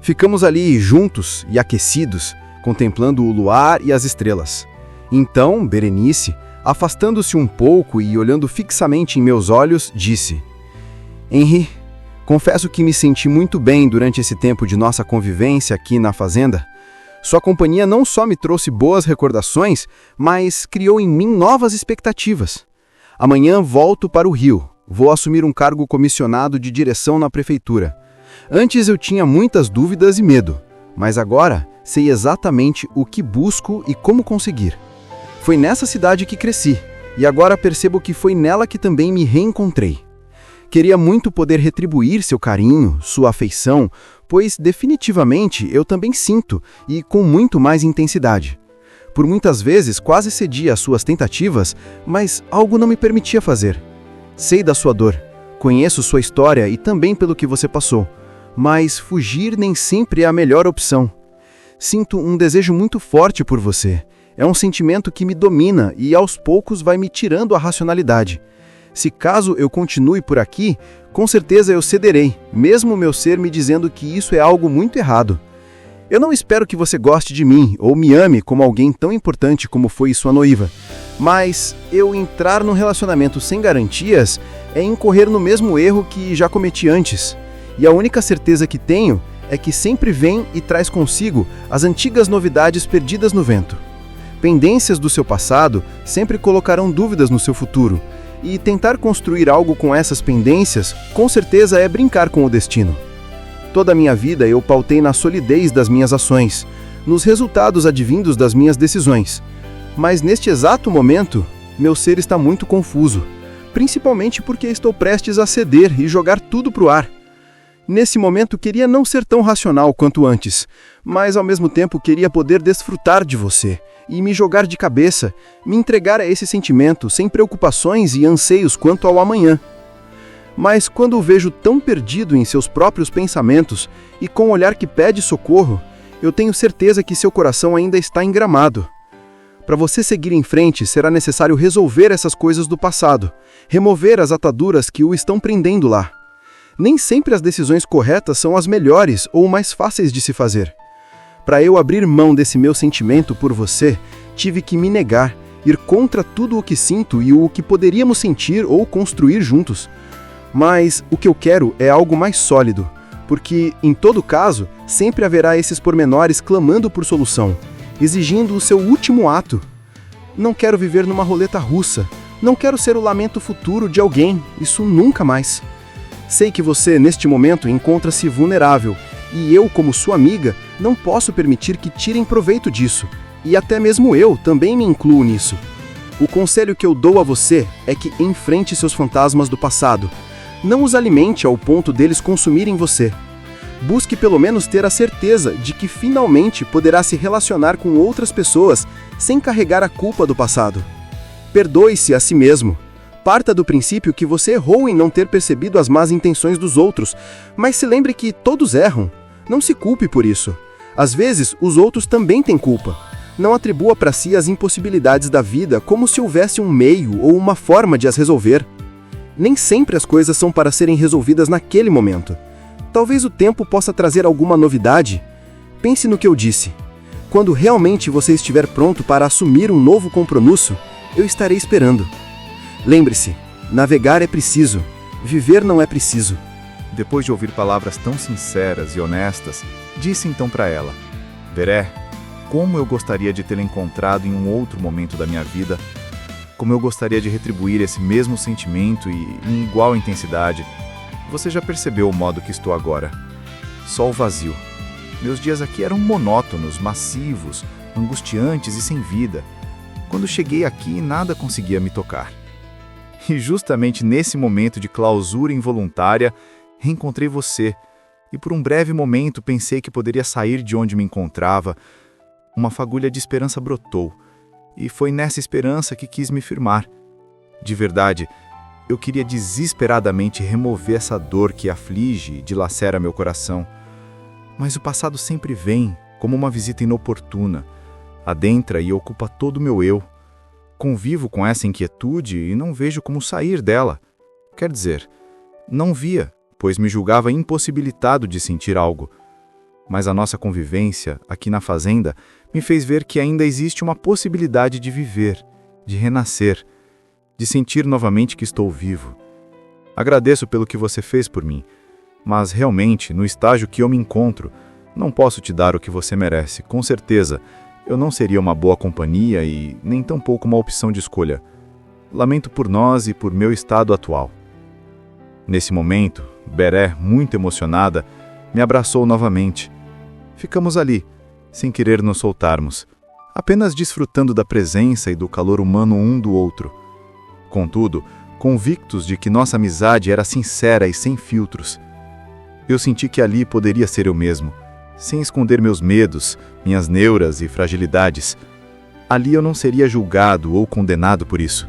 Ficamos ali juntos e aquecidos, contemplando o luar e as estrelas. Então, Berenice, afastando-se um pouco e olhando fixamente em meus olhos, disse: Henri, Confesso que me senti muito bem durante esse tempo de nossa convivência aqui na fazenda. Sua companhia não só me trouxe boas recordações, mas criou em mim novas expectativas. Amanhã volto para o Rio. Vou assumir um cargo comissionado de direção na prefeitura. Antes eu tinha muitas dúvidas e medo, mas agora sei exatamente o que busco e como conseguir. Foi nessa cidade que cresci, e agora percebo que foi nela que também me reencontrei. Queria muito poder retribuir seu carinho, sua afeição, pois definitivamente eu também sinto, e com muito mais intensidade. Por muitas vezes quase cedi às suas tentativas, mas algo não me permitia fazer. Sei da sua dor, conheço sua história e também pelo que você passou, mas fugir nem sempre é a melhor opção. Sinto um desejo muito forte por você. É um sentimento que me domina e aos poucos vai me tirando a racionalidade. Se caso eu continue por aqui, com certeza eu cederei, mesmo meu ser me dizendo que isso é algo muito errado. Eu não espero que você goste de mim ou me ame como alguém tão importante como foi sua noiva, mas eu entrar num relacionamento sem garantias é incorrer no mesmo erro que já cometi antes. E a única certeza que tenho é que sempre vem e traz consigo as antigas novidades perdidas no vento. Pendências do seu passado sempre colocarão dúvidas no seu futuro, e tentar construir algo com essas pendências, com certeza é brincar com o destino. Toda a minha vida eu pautei na solidez das minhas ações, nos resultados advindos das minhas decisões. Mas neste exato momento, meu ser está muito confuso, principalmente porque estou prestes a ceder e jogar tudo pro ar. Nesse momento queria não ser tão racional quanto antes, mas ao mesmo tempo queria poder desfrutar de você e me jogar de cabeça, me entregar a esse sentimento sem preocupações e anseios quanto ao amanhã. Mas quando o vejo tão perdido em seus próprios pensamentos e com um olhar que pede socorro, eu tenho certeza que seu coração ainda está engramado. Para você seguir em frente, será necessário resolver essas coisas do passado, remover as ataduras que o estão prendendo lá. Nem sempre as decisões corretas são as melhores ou mais fáceis de se fazer. Para eu abrir mão desse meu sentimento por você, tive que me negar, ir contra tudo o que sinto e o que poderíamos sentir ou construir juntos. Mas o que eu quero é algo mais sólido, porque, em todo caso, sempre haverá esses pormenores clamando por solução, exigindo o seu último ato. Não quero viver numa roleta russa, não quero ser o lamento futuro de alguém, isso nunca mais. Sei que você, neste momento, encontra-se vulnerável, e eu, como sua amiga, não posso permitir que tirem proveito disso, e até mesmo eu também me incluo nisso. O conselho que eu dou a você é que enfrente seus fantasmas do passado. Não os alimente ao ponto deles consumirem você. Busque pelo menos ter a certeza de que finalmente poderá se relacionar com outras pessoas sem carregar a culpa do passado. Perdoe-se a si mesmo. Parta do princípio que você errou em não ter percebido as más intenções dos outros, mas se lembre que todos erram. Não se culpe por isso. Às vezes, os outros também têm culpa. Não atribua para si as impossibilidades da vida como se houvesse um meio ou uma forma de as resolver. Nem sempre as coisas são para serem resolvidas naquele momento. Talvez o tempo possa trazer alguma novidade. Pense no que eu disse. Quando realmente você estiver pronto para assumir um novo compromisso, eu estarei esperando. Lembre-se, navegar é preciso, viver não é preciso. Depois de ouvir palavras tão sinceras e honestas, disse então para ela: Veré, como eu gostaria de tê-la encontrado em um outro momento da minha vida, como eu gostaria de retribuir esse mesmo sentimento e em igual intensidade. Você já percebeu o modo que estou agora? Só o vazio. Meus dias aqui eram monótonos, massivos, angustiantes e sem vida. Quando cheguei aqui, nada conseguia me tocar. E justamente nesse momento de clausura involuntária, reencontrei você, e por um breve momento pensei que poderia sair de onde me encontrava. Uma fagulha de esperança brotou, e foi nessa esperança que quis me firmar. De verdade, eu queria desesperadamente remover essa dor que aflige e dilacera meu coração. Mas o passado sempre vem, como uma visita inoportuna, adentra e ocupa todo o meu eu. Convivo com essa inquietude e não vejo como sair dela. Quer dizer, não via, pois me julgava impossibilitado de sentir algo. Mas a nossa convivência, aqui na fazenda, me fez ver que ainda existe uma possibilidade de viver, de renascer, de sentir novamente que estou vivo. Agradeço pelo que você fez por mim. Mas realmente, no estágio que eu me encontro, não posso te dar o que você merece. Com certeza, eu não seria uma boa companhia e nem tampouco uma opção de escolha. Lamento por nós e por meu estado atual. Nesse momento, Beré, muito emocionada, me abraçou novamente. Ficamos ali, sem querer nos soltarmos, apenas desfrutando da presença e do calor humano um do outro. Contudo, convictos de que nossa amizade era sincera e sem filtros. Eu senti que ali poderia ser eu mesmo, sem esconder meus medos, minhas neuras e fragilidades. Ali eu não seria julgado ou condenado por isso.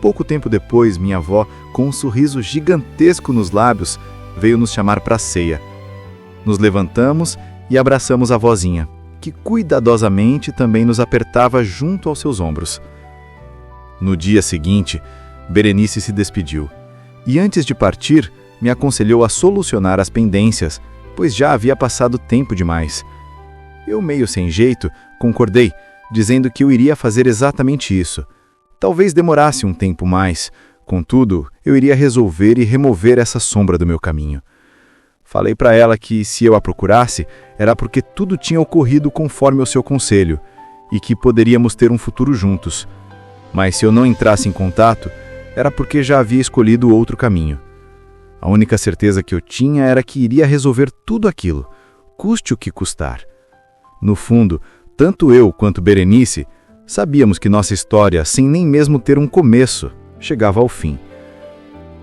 Pouco tempo depois, minha avó, com um sorriso gigantesco nos lábios, veio nos chamar para a ceia. Nos levantamos e abraçamos a vozinha, que cuidadosamente também nos apertava junto aos seus ombros. No dia seguinte, Berenice se despediu, e antes de partir, me aconselhou a solucionar as pendências, pois já havia passado tempo demais. Eu, meio sem jeito, concordei, dizendo que eu iria fazer exatamente isso. Talvez demorasse um tempo mais, contudo, eu iria resolver e remover essa sombra do meu caminho. Falei para ela que, se eu a procurasse, era porque tudo tinha ocorrido conforme o seu conselho, e que poderíamos ter um futuro juntos. Mas se eu não entrasse em contato, era porque já havia escolhido outro caminho. A única certeza que eu tinha era que iria resolver tudo aquilo, custe o que custar. No fundo, tanto eu quanto Berenice sabíamos que nossa história, sem nem mesmo ter um começo, chegava ao fim.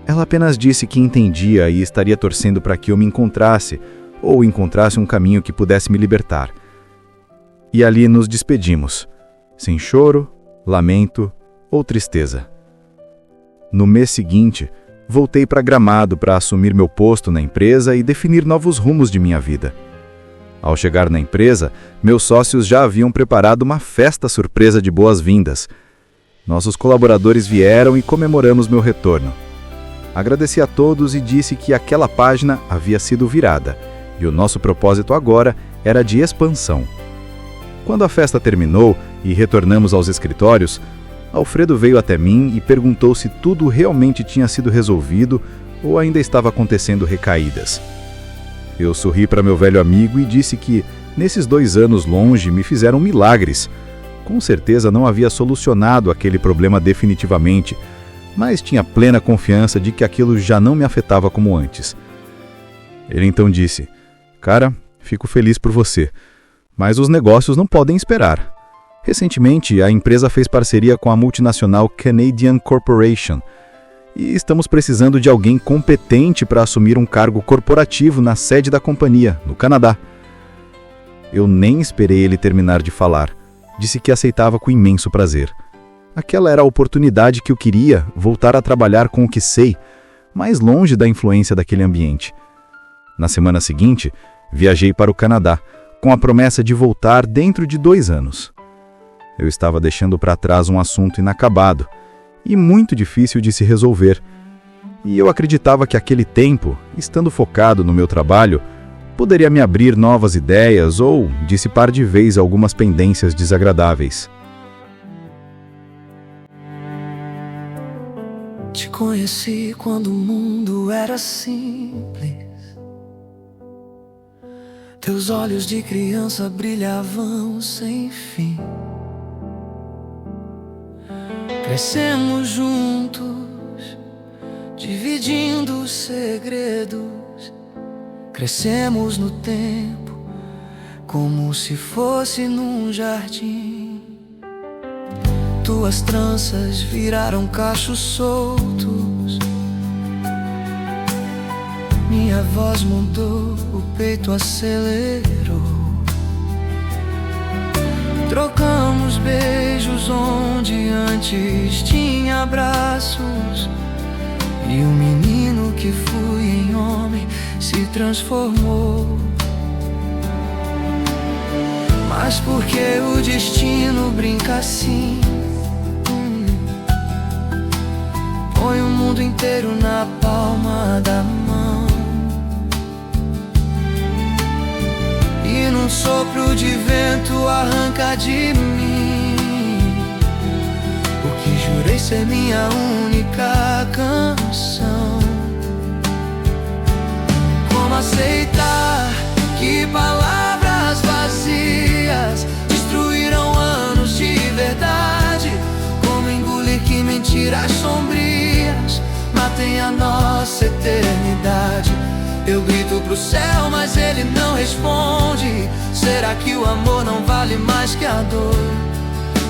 Ela apenas disse que entendia e estaria torcendo para que eu me encontrasse, ou encontrasse um caminho que pudesse me libertar. E ali nos despedimos, sem choro, lamento ou tristeza. No mês seguinte, voltei para Gramado para assumir meu posto na empresa e definir novos rumos de minha vida. Ao chegar na empresa, meus sócios já haviam preparado uma festa surpresa de boas-vindas. Nossos colaboradores vieram e comemoramos meu retorno. Agradeci a todos e disse que aquela página havia sido virada, e o nosso propósito agora era de expansão. Quando a festa terminou e retornamos aos escritórios, Alfredo veio até mim e perguntou se tudo realmente tinha sido resolvido ou ainda estava acontecendo recaídas. Eu sorri para meu velho amigo e disse que, nesses 2 anos longe, me fizeram milagres. Com certeza não havia solucionado aquele problema definitivamente, mas tinha plena confiança de que aquilo já não me afetava como antes. Ele então disse: "Cara, fico feliz por você, mas os negócios não podem esperar. Recentemente, a empresa fez parceria com a multinacional Canadian Corporation e estamos precisando de alguém competente para assumir um cargo corporativo na sede da companhia, no Canadá." Eu nem esperei ele terminar de falar. Disse que aceitava com imenso prazer. Aquela era a oportunidade que eu queria, voltar a trabalhar com o que sei, mais longe da influência daquele ambiente. Na semana seguinte, viajei para o Canadá, com a promessa de voltar dentro de 2 anos. Eu estava deixando para trás um assunto inacabado e muito difícil de se resolver. E eu acreditava que aquele tempo, estando focado no meu trabalho, poderia me abrir novas ideias ou dissipar de vez algumas pendências desagradáveis. Te conheci quando o mundo era simples. Teus olhos de criança brilhavam sem fim. Crescemos juntos, dividindo segredos. Crescemos no tempo, como se fosse num jardim. Tuas tranças viraram cachos soltos. Minha voz mudou, o peito acelerou. Trocamos beijos onde antes tinha abraços. E o menino que fui em homem se transformou. Mas por que o destino brinca assim? Põe o mundo inteiro na palma da mão. E num sopro de vento arranca de mim o que jurei ser minha única canção. Como aceitar que palavras vazias destruíram anos de verdade? Como engolir que mentiras sombrias matem a nossa eternidade? Eu grito pro céu, mas ele não responde. Será que o amor não vale mais que a dor?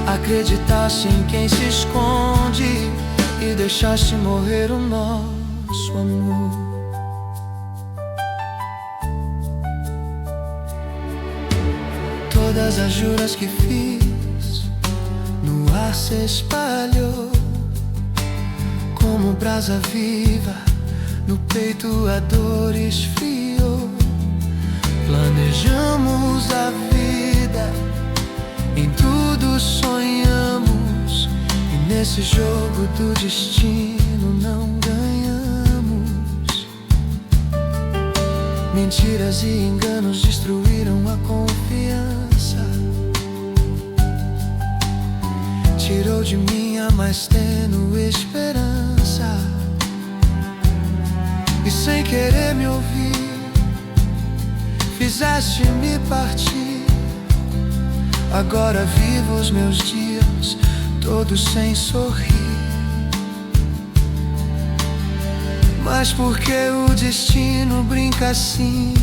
Acreditaste em quem se esconde e deixaste morrer o nosso amor. Todas as juras que fiz no ar se espalhou como brasa viva. No peito a dor esfriou. Planejamos a vida, em tudo sonhamos, e nesse jogo do destino não ganhamos. Mentiras e enganos destruíram a confiança. Tirou de mim a mais tênue esperança. E sem querer me ouvir, fizeste-me partir. Agora vivo os meus dias todos sem sorrir. Mas por que o destino brinca assim?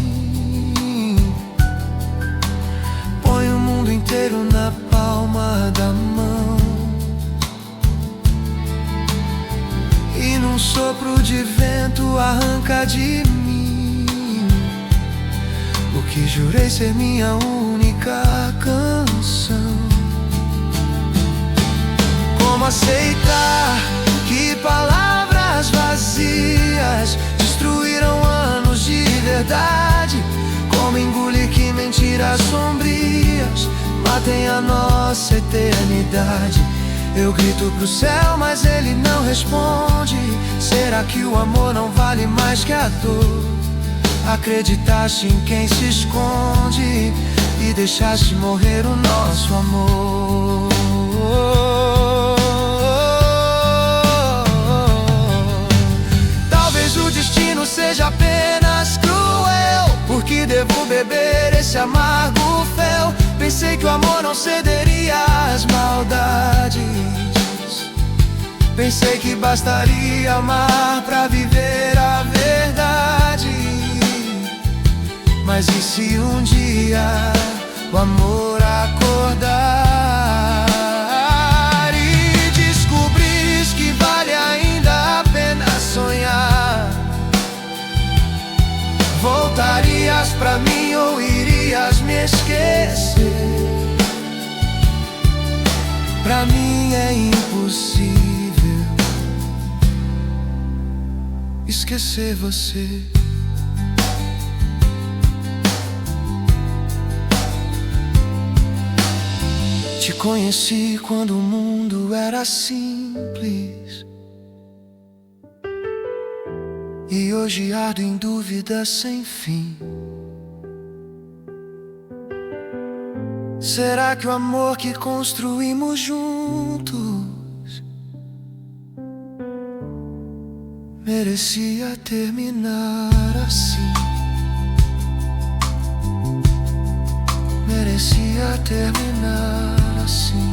Põe o mundo inteiro na palma da mão, e num sopro de vento arranca de mim o que jurei ser minha única canção. Como aceitar que palavras vazias destruíram anos de verdade? Como engolir que mentiras sombrias matem a nossa eternidade? Eu grito pro céu, mas ele não responde. Será que o amor não vale mais que a dor? Acreditaste em quem se esconde e deixaste morrer o nosso amor. Talvez o destino seja apenas cruel, porque devo beber esse amargo fel. Pensei que o amor não cederia às maldades. Pensei que bastaria amar pra viver a verdade. Mas e se um dia o amor acordar e descobrires que vale ainda a pena sonhar? Voltarias pra mim ou irias me esquecer? Pra mim é impossível esquecer você. Te conheci quando o mundo era simples, e hoje ardo em dúvidas sem fim. Será que o amor que construímos juntos merecia terminar assim? Merecia terminar assim.